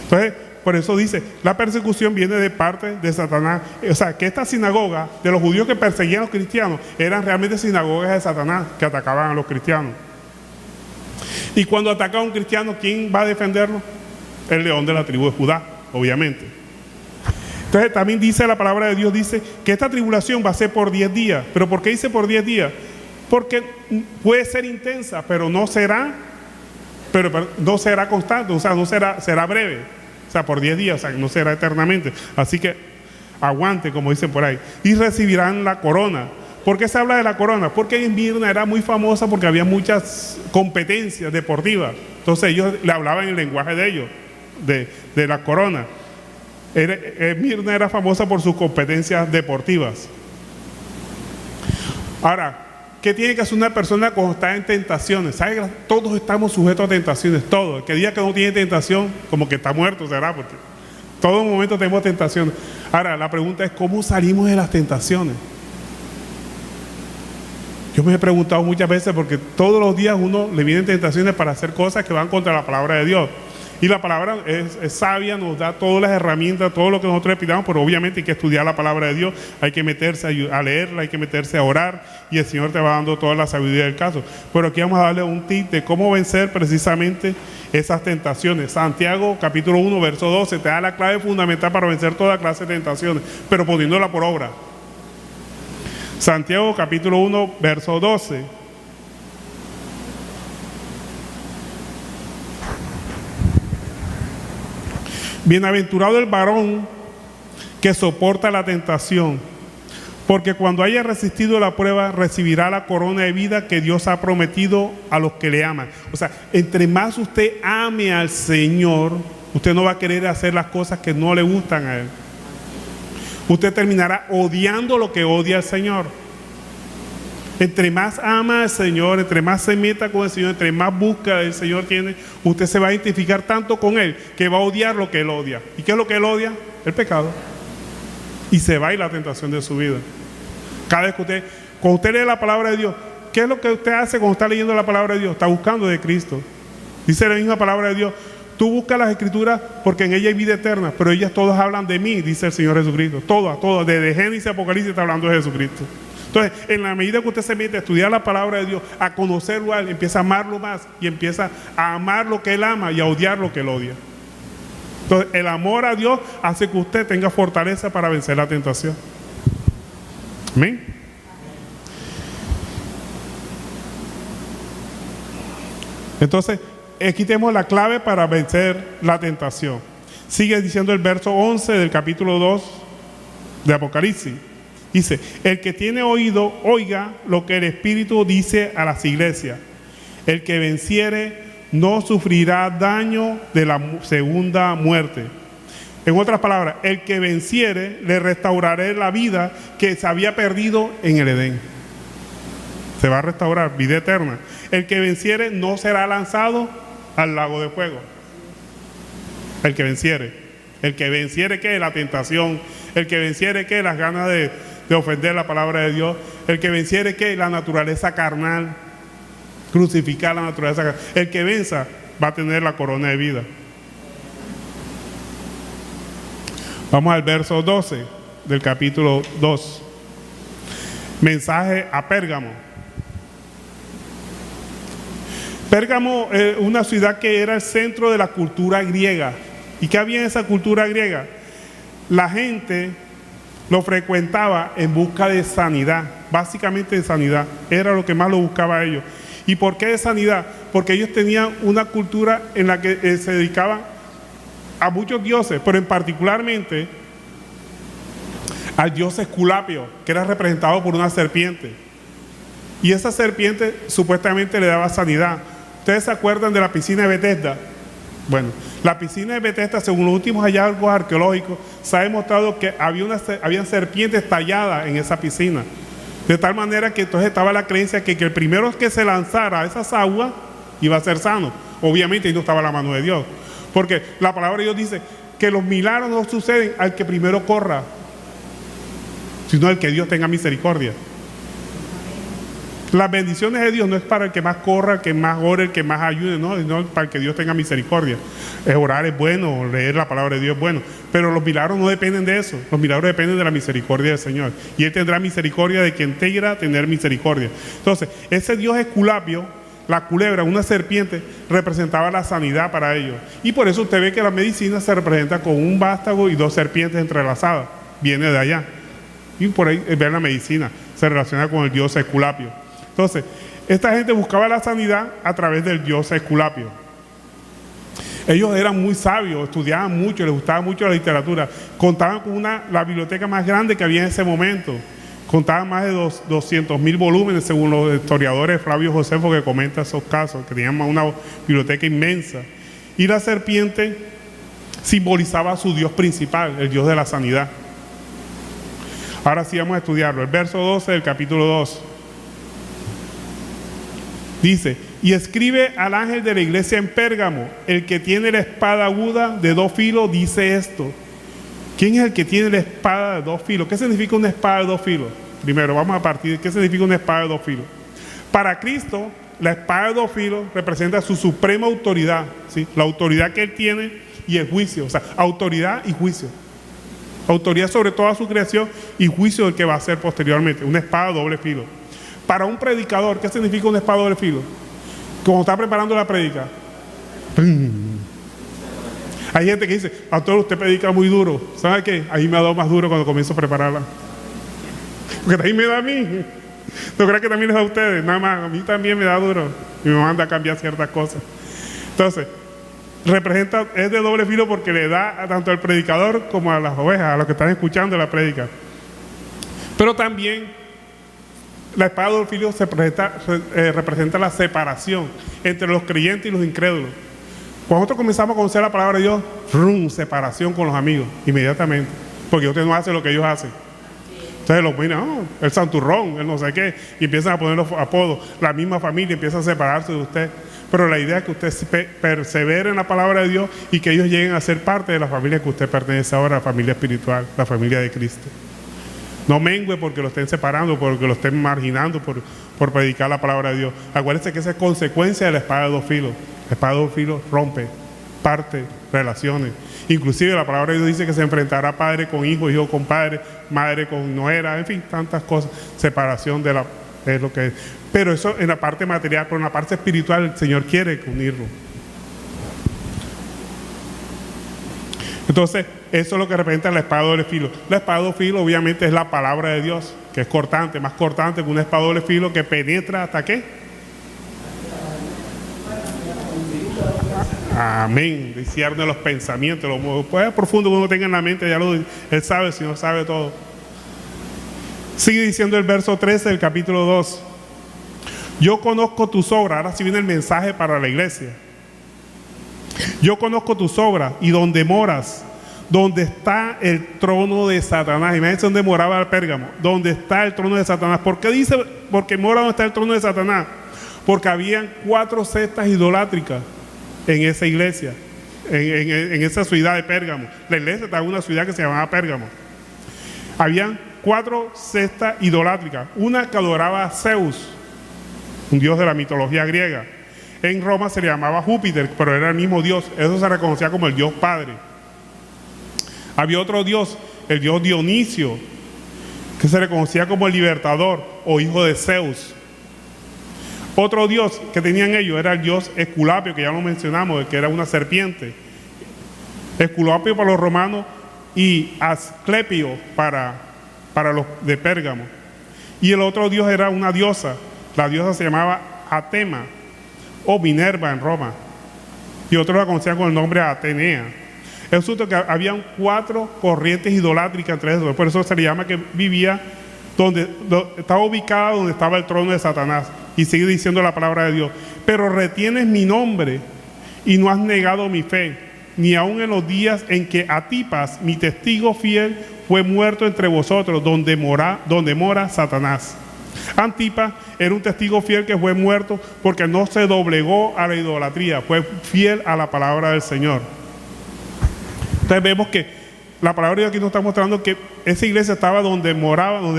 [SPEAKER 1] Entonces, por eso dice, la persecución viene de parte de Satanás. O sea, que esta sinagoga de los judíos que perseguían a los cristianos eran realmente sinagogas de Satanás que atacaban a los cristianos. Y cuando ataca a un cristiano, ¿quién va a defenderlo? El león de la tribu de Judá, obviamente. Entonces también dice la palabra de Dios, dice que esta tribulación va a ser por 10 días. ¿Pero por qué dice por 10 días? Porque puede ser intensa, pero no será constante, o sea, será breve. O sea, por 10 días, o sea, no será eternamente. Así que aguante, como dicen por ahí. Y recibirán la corona. ¿Por qué se habla de la corona? Porque en Esmirna era muy famosa porque había muchas competencias deportivas. Entonces ellos le hablaban el lenguaje de ellos, de la corona. Esmirna era famosa por sus competencias deportivas. Ahora, ¿qué tiene que hacer una persona cuando está en tentaciones? ¿Sabe? Todos estamos sujetos a tentaciones, todos. El que diga que no tiene tentación, como que está muerto, será, porque todo momento tenemos tentaciones. Ahora, la pregunta es, ¿cómo salimos de las tentaciones? Yo me he preguntado muchas veces, porque todos los días uno le vienen tentaciones para hacer cosas que van contra la palabra de Dios. Y la palabra es sabia, nos da todas las herramientas, todo lo que nosotros le pidamos, pero obviamente hay que estudiar la palabra de Dios, hay que meterse a leerla, hay que meterse a orar, y el Señor te va dando toda la sabiduría del caso. Pero aquí vamos a darle un tip de cómo vencer precisamente esas tentaciones. Santiago capítulo 1, verso 12, te da la clave fundamental para vencer toda clase de tentaciones, pero poniéndola por obra. Santiago capítulo 1, verso 12. Bienaventurado el varón que soporta la tentación, porque cuando haya resistido la prueba recibirá la corona de vida que Dios ha prometido a los que le aman. O sea, entre más usted ame al Señor, usted no va a querer hacer las cosas que no le gustan a Él. Usted terminará odiando lo que odia al Señor. Entre más ama al Señor, entre más se meta con el Señor, entre más busca el Señor tiene, usted se va a identificar tanto con Él que va a odiar lo que Él odia. ¿Y qué es lo que Él odia? El pecado. Y se va a ir la tentación de su vida. Cada vez que cuando usted lee la palabra de Dios, ¿qué es lo que usted hace cuando está leyendo la palabra de Dios? Está buscando de Cristo. Dice la misma palabra de Dios, tú buscas las Escrituras porque en ellas hay vida eterna, pero ellas todas hablan de mí, dice el Señor Jesucristo. Todas, desde Génesis a Apocalipsis está hablando de Jesucristo. Entonces, en la medida que usted se mete a estudiar la palabra de Dios, a conocerlo a Él, empieza a amarlo más y empieza a amar lo que Él ama y a odiar lo que Él odia. Entonces, el amor a Dios hace que usted tenga fortaleza para vencer la tentación. Amén. Entonces, aquí tenemos la clave para vencer la tentación. Sigue diciendo el verso 11 del capítulo 2 de Apocalipsis. Dice, el que tiene oído, oiga lo que el Espíritu dice a las iglesias. El que venciere no sufrirá daño de la segunda muerte. En otras palabras, el que venciere le restauraré la vida que se había perdido en el Edén. Se va a restaurar, vida eterna. El que venciere no será lanzado al lago de fuego. El que venciere. El que venciere, ¿qué? La tentación. El que venciere, ¿qué? Las ganas de ofender la palabra de Dios. El que venciere, ¿qué? La naturaleza carnal. Crucificar la naturaleza carnal. El que venza va a tener la corona de vida. Vamos al verso 12 del capítulo 2. Mensaje a Pérgamo. Pérgamo es una ciudad que era el centro de la cultura griega. ¿Y qué había en esa cultura griega? La gente lo frecuentaba en busca de sanidad, básicamente de sanidad. Era lo que más lo buscaba a ellos. ¿Y por qué de sanidad? Porque ellos tenían una cultura en la que se dedicaban a muchos dioses, pero en particularmente al dios Esculapio, que era representado por una serpiente. Y esa serpiente supuestamente le daba sanidad. ¿Ustedes se acuerdan de la piscina de Bethesda? Bueno, la piscina de Bethesda, según los últimos hallazgos arqueológicos, se ha demostrado que habían serpientes talladas en esa piscina. De tal manera que entonces estaba la creencia que el primero que se lanzara a esas aguas iba a ser sano. Obviamente ahí no estaba la mano de Dios. Porque la palabra de Dios dice que los milagros no suceden al que primero corra, sino al que Dios tenga misericordia. Las bendiciones de Dios no es para el que más corra, el que más ore, el que más ayude, no, sino para el que Dios tenga misericordia. Orar es bueno, leer la palabra de Dios es bueno, pero los milagros no dependen de eso. Los milagros dependen de la misericordia del Señor. Y Él tendrá misericordia de quien quiera tener misericordia. Entonces, ese Dios Esculapio, la culebra, una serpiente, representaba la sanidad para ellos. Y por eso usted ve que la medicina se representa con un vástago y dos serpientes entrelazadas. Viene de allá. Y por ahí ver la medicina se relaciona con el dios Esculapio. Entonces, esta gente buscaba la sanidad a través del dios Esculapio. Ellos eran muy sabios, estudiaban mucho, les gustaba mucho la literatura. Contaban con la biblioteca más grande que había en ese momento. Contaban más de 200.000 volúmenes, según los historiadores Flavio Josefo, que comenta esos casos, que tenían una biblioteca inmensa. Y la serpiente simbolizaba a su dios principal, el dios de la sanidad. Ahora sí vamos a estudiarlo. El verso 12 del capítulo 2. Dice, y escribe al ángel de la iglesia en Pérgamo, el que tiene la espada aguda de 2 filos, dice esto. ¿Quién es el que tiene la espada de 2 filos? ¿Qué significa una espada de 2 filos? Primero, vamos a partir de qué significa una espada de 2 filos. Para Cristo, la espada de 2 filos representa su suprema autoridad, ¿sí? La autoridad que Él tiene y el juicio, o sea, autoridad y juicio. Autoridad sobre toda su creación y juicio del que va a ser posteriormente. Una espada de doble filo. Para un predicador, ¿qué significa una espada de doble filo? Como está preparando la prédica. Hay gente que dice, pastor, usted predica muy duro. ¿Sabe qué? Ahí me ha dado más duro cuando comienzo a prepararla. Porque ahí me da a mí. No creo que también les da a ustedes. Nada más, a mí también me da duro. Y me manda a cambiar ciertas cosas. Entonces, es de doble filo porque le da tanto al predicador como a las ovejas, a los que están escuchando la prédica. Pero también la espada de doble filo representa la separación entre los creyentes y los incrédulos. Cuando nosotros comenzamos a conocer la palabra de Dios, separación con los amigos, inmediatamente, porque usted no hace lo que ellos hacen. Entonces los miran, el santurrón, el no sé qué, y empiezan a poner los apodos. La misma familia empieza a separarse de usted. Pero la idea es que usted persevere en la palabra de Dios y que ellos lleguen a ser parte de la familia que usted pertenece ahora, la familia espiritual, la familia de Cristo. No mengue porque lo estén separando, porque lo estén marginando por predicar la palabra de Dios. Acuérdense que esa es consecuencia de la espada de 2 filos. La espada de 2 filos rompe, parte, relaciones. Inclusive la palabra de Dios dice que se enfrentará padre con hijo, hijo con padre, madre con nuera, en fin, tantas cosas. Separación es lo que es. Pero eso en la parte material, pero en la parte espiritual el Señor quiere unirlo. Entonces, eso es lo que representa la espada de doble filo. La espada de doble filo obviamente es la palabra de Dios, que es cortante, más cortante que una espada de doble filo que penetra hasta ¿qué? Amén. Discierne los pensamientos, lo pues, profundo que uno tenga en la mente, Él sabe, si no sabe todo. Sigue diciendo el verso 13 del capítulo 2. Yo conozco tus obras. Ahora sí viene el mensaje para la iglesia. Yo conozco tus obras y donde moras, donde está el trono de Satanás. Imagínense donde moraba el Pérgamo, donde está el trono de Satanás. ¿Por qué dice porque mora donde está el trono de Satanás? Porque habían 4 sectas idolátricas en esa iglesia, en esa ciudad de Pérgamo. La iglesia estaba en una ciudad que se llamaba Pérgamo. Habían 4 sectas idolátricas. Una que adoraba a Zeus, un dios de la mitología griega. En Roma se le llamaba Júpiter, pero era el mismo dios. Eso se reconocía como el dios padre. Había otro dios, el dios Dionisio, que se reconocía como el libertador o hijo de Zeus. Otro dios que tenían ellos era el dios Esculapio, que ya lo mencionamos, que era una serpiente. Esculapio para los romanos y Asclepio para los de Pérgamo. Y el otro dios era una diosa. La diosa se llamaba Atema o Minerva en Roma. Y otros la conocían con el nombre Atenea. Es asunto que habían 4 corrientes idolátricas entre esos. Por eso se le llama que vivía estaba ubicada donde estaba el trono de Satanás. Y sigue diciendo la palabra de Dios. Pero retienes mi nombre y no has negado mi fe, ni aun en los días en que Antipas, mi testigo fiel, fue muerto entre vosotros, donde mora Satanás. Antipas era un testigo fiel que fue muerto porque no se doblegó a la idolatría, fue fiel a la palabra del Señor. Entonces vemos que la palabra de Dios aquí nos está mostrando que esa iglesia estaba donde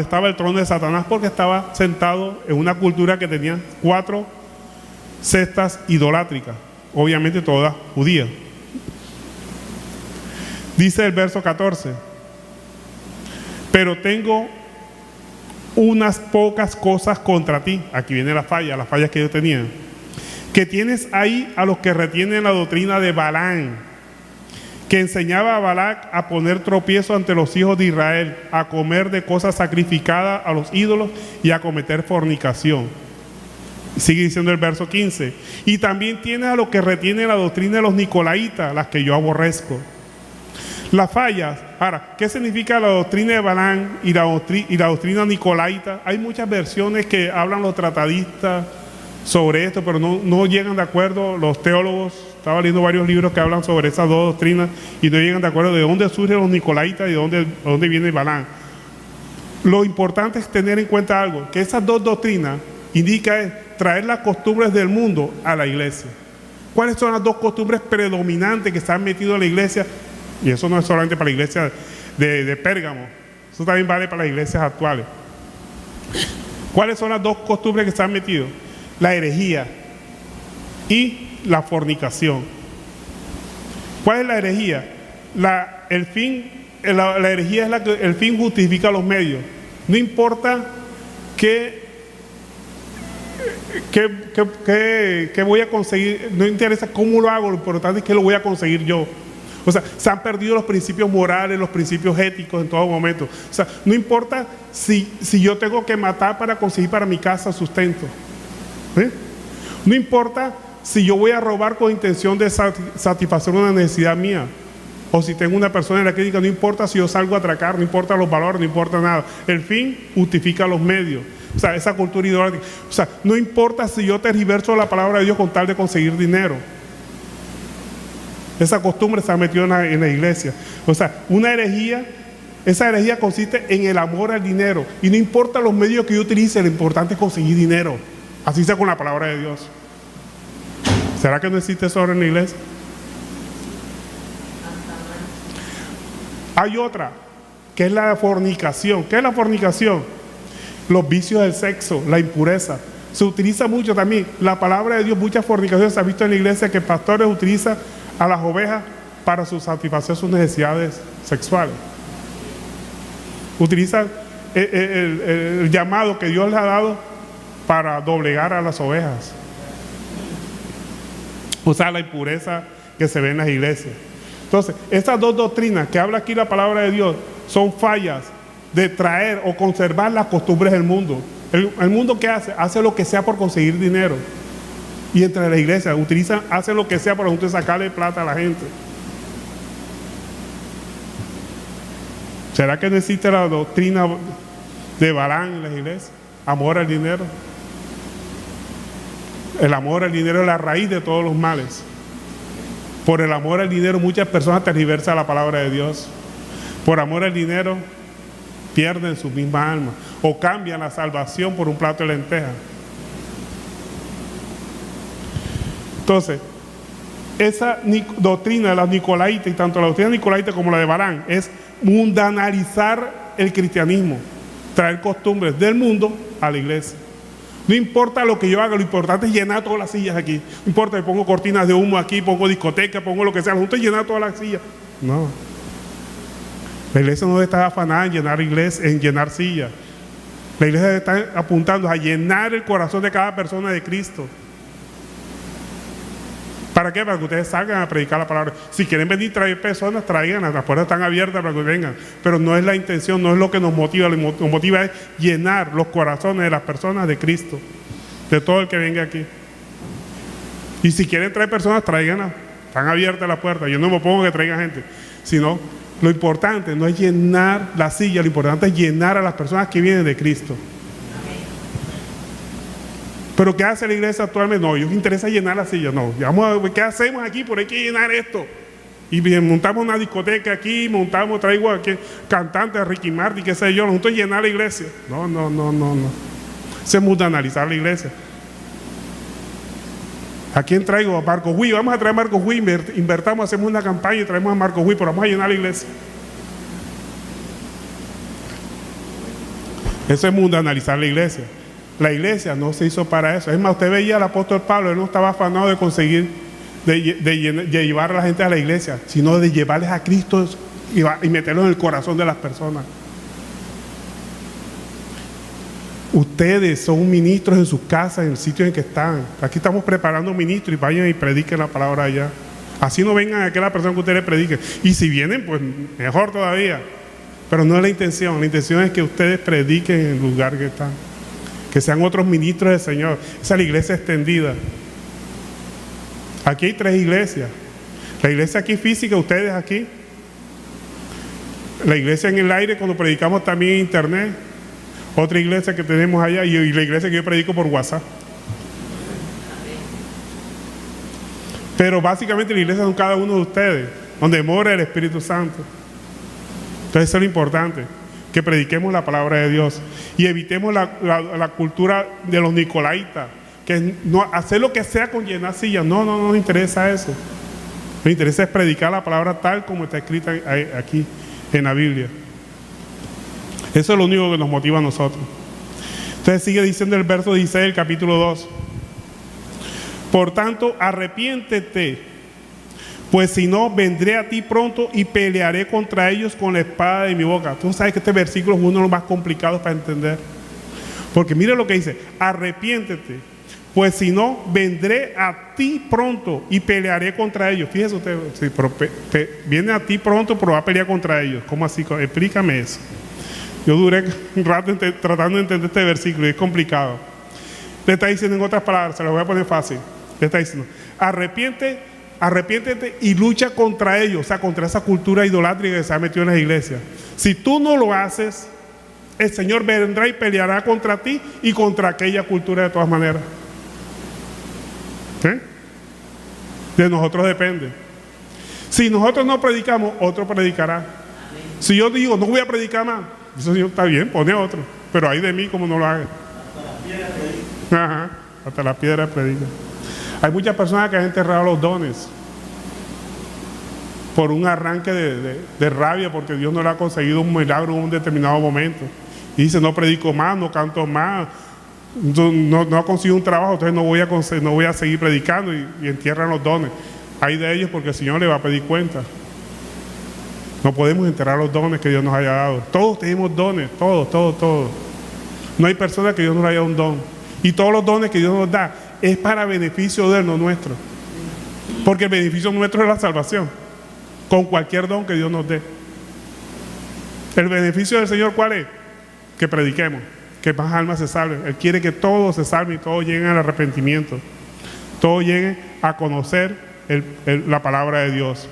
[SPEAKER 1] estaba el trono de Satanás, porque estaba sentado en una cultura que tenía 4 sectas idolátricas, obviamente todas judías. Dice el verso 14: pero tengo unas pocas cosas contra ti. Aquí viene las fallas que yo tenía. Que tienes ahí a los que retienen la doctrina de Balaam, que enseñaba a Balac a poner tropiezo ante los hijos de Israel, a comer de cosas sacrificadas a los ídolos y a cometer fornicación. Sigue diciendo el verso 15: y también tienes a los que retienen la doctrina de los nicolaitas, las que yo aborrezco. Las fallas. Ahora, ¿qué significa la doctrina de Balaam y la doctrina nicolaita? Hay muchas versiones que hablan los tratadistas sobre esto, pero no llegan de acuerdo los teólogos. Estaba leyendo varios libros que hablan sobre esas 2 doctrinas y no llegan de acuerdo de dónde surgen los nicolaitas y de dónde viene Balaam. Lo importante es tener en cuenta algo, que esas 2 doctrinas indican traer las costumbres del mundo a la iglesia. ¿Cuáles son las 2 costumbres predominantes que se han metido en la iglesia? Y eso no es solamente para la iglesia de Pérgamo, eso también vale para las iglesias actuales. ¿Cuáles son las 2 costumbres que se han metido? La herejía y la fornicación. ¿Cuál es la herejía? La herejía es el fin justifica los medios. No importa qué voy a conseguir, no interesa cómo lo hago, lo importante es que lo voy a conseguir yo. O sea, se han perdido los principios morales, los principios éticos en todo momento. O sea, no importa si yo tengo que matar para conseguir para mi casa sustento. No importa si yo voy a robar con intención de satisfacer una necesidad mía, o si tengo una persona en la clínica, no importa si yo salgo a atracar, no importa los valores, no importa nada. El fin justifica los medios. O sea, esa cultura idolátrica. O sea, no importa si yo tergiverso la palabra de Dios con tal de conseguir dinero. Esa costumbre se ha metido en la iglesia. O sea, esa herejía consiste en el amor al dinero. Y no importa los medios que yo utilice, lo importante es conseguir dinero. Así sea con la palabra de Dios. ¿Será que no existe eso ahora en la iglesia? Hay otra, que es la fornicación. ¿Qué es la fornicación? Los vicios del sexo, la impureza. Se utiliza mucho también. La palabra de Dios, muchas fornicaciones se ha visto en la iglesia, que pastores utilizan a las ovejas para satisfacer sus necesidades sexuales. Utilizan el llamado que Dios les ha dado para doblegar a las ovejas. O sea, la impureza que se ve en las iglesias. Entonces, estas 2 doctrinas que habla aquí la palabra de Dios son fallas de traer o conservar las costumbres del mundo. El mundo, ¿qué hace? Hace lo que sea por conseguir dinero. Y entre la iglesia hacen lo que sea para juntos sacarle plata a la gente. ¿Será que no existe la doctrina de Balaam en las iglesias? Amor al dinero. El amor al dinero es la raíz de todos los males. Por el amor al dinero muchas personas tergiversan la palabra de Dios. Por amor al dinero pierden su misma alma o cambian la salvación por un plato de lentejas. Entonces, esa doctrina de los nicolaitas, y tanto la doctrina nicolaita como la de Balaam, es mundanalizar el cristianismo, traer costumbres del mundo a la iglesia. No importa lo que yo haga, lo importante es llenar todas las sillas aquí. No importa que pongo cortinas de humo aquí, pongo discoteca, pongo lo que sea, lo junto es llenar todas las sillas. No. La iglesia no está afanada en llenar sillas. La iglesia está apuntando a llenar el corazón de cada persona de Cristo. ¿Para qué? Para que ustedes salgan a predicar la palabra. Si quieren venir traer personas, traigan, las puertas están abiertas para que vengan. Pero no es la intención, no es lo que nos motiva. Lo que nos motiva es llenar los corazones de las personas de Cristo, de todo el que venga aquí. Y si quieren traer personas, traigan, están abiertas las puertas. Yo no me pongo que traigan gente, sino lo importante no es llenar la silla, lo importante es llenar a las personas que vienen de Cristo. Pero ¿qué hace la iglesia actualmente? No, ellos les interesa llenar la silla. No, vamos a ver qué hacemos aquí, por hay que llenar esto. Y bien, montamos una discoteca aquí, traigo aquí cantantes a Ricky Martin, qué sé yo, nosotros llenar la iglesia. No. Eso es mundanalizar la iglesia. ¿A quién traigo? A Marcos Witt. Vamos a traer a Marcos Witt, invertamos, hacemos una campaña y traemos a Marcos Witt, pero vamos a llenar la iglesia. Eso es mundanalizar la iglesia. La iglesia no se hizo para eso. Es más, usted veía al apóstol Pablo, él no estaba afanado de conseguir, de llevar a la gente a la iglesia, sino de llevarles a Cristo y meterlos en el corazón de las personas. Ustedes son ministros en sus casas, en el sitio en que están. Aquí estamos preparando ministros y vayan y prediquen la palabra allá. Así no vengan a aquella persona que ustedes prediquen. Y si vienen, pues mejor todavía. Pero no es la intención. La intención es que ustedes prediquen en el lugar que están. Que sean otros ministros del Señor. Esa es la iglesia extendida. Aquí hay 3 iglesias. La iglesia aquí física, ustedes aquí. La iglesia en el aire cuando predicamos también en internet. Otra iglesia que tenemos allá y la iglesia que yo predico por WhatsApp. Pero básicamente la iglesia son cada uno de ustedes, donde mora el Espíritu Santo. Entonces eso es lo importante, que prediquemos la palabra de Dios y evitemos la cultura de los nicolaitas, que no hacer lo que sea con llenar sillas. No nos interesa eso. Nos interesa es predicar la palabra tal como está escrita aquí en la Biblia. Eso es lo único que nos motiva a nosotros. Entonces sigue diciendo el verso 16 del capítulo 2. Por tanto, arrepiéntete, pues si no, vendré a ti pronto y pelearé contra ellos con la espada de mi boca. Tú sabes que este versículo es uno de los más complicados para entender. Porque mire lo que dice, arrepiéntete, pues si no, vendré a ti pronto y pelearé contra ellos. Fíjese usted, sí, pero viene a ti pronto, pero va a pelear contra ellos. ¿Cómo así? Explícame eso. Yo duré un rato tratando de entender este versículo y es complicado. Le está diciendo en otras palabras, se lo voy a poner fácil. Le está diciendo, arrepiéntete y lucha contra ellos, o sea, contra esa cultura idolátrica que se ha metido en las iglesias. Si tú no lo haces, el Señor vendrá y peleará contra ti y contra aquella cultura de todas maneras. ¿Eh? De nosotros depende. Si nosotros no predicamos, otro predicará. Si yo digo, no voy a predicar más, eso Señor está bien, pone a otro. Pero hay de mí como no lo haga. Ajá, hasta la piedra predica. Hay muchas personas que han enterrado los dones por un arranque de rabia porque Dios no le ha conseguido un milagro en un determinado momento. Y dice, no predico más, no canto más, no ha conseguido un trabajo, entonces no voy a seguir predicando y entierran los dones. Hay de ellos porque el Señor le va a pedir cuenta. No podemos enterrar los dones que Dios nos haya dado. Todos tenemos dones, todos. No hay persona que Dios nos haya dado un don. Y todos los dones que Dios nos da es para beneficio de él, no nuestro. Porque el beneficio nuestro es la salvación. Con cualquier don que Dios nos dé. El beneficio del Señor, ¿cuál es? Que prediquemos, que más almas se salven. Él quiere que todos se salven y todos lleguen al arrepentimiento. todos lleguen a conocer la palabra de Dios.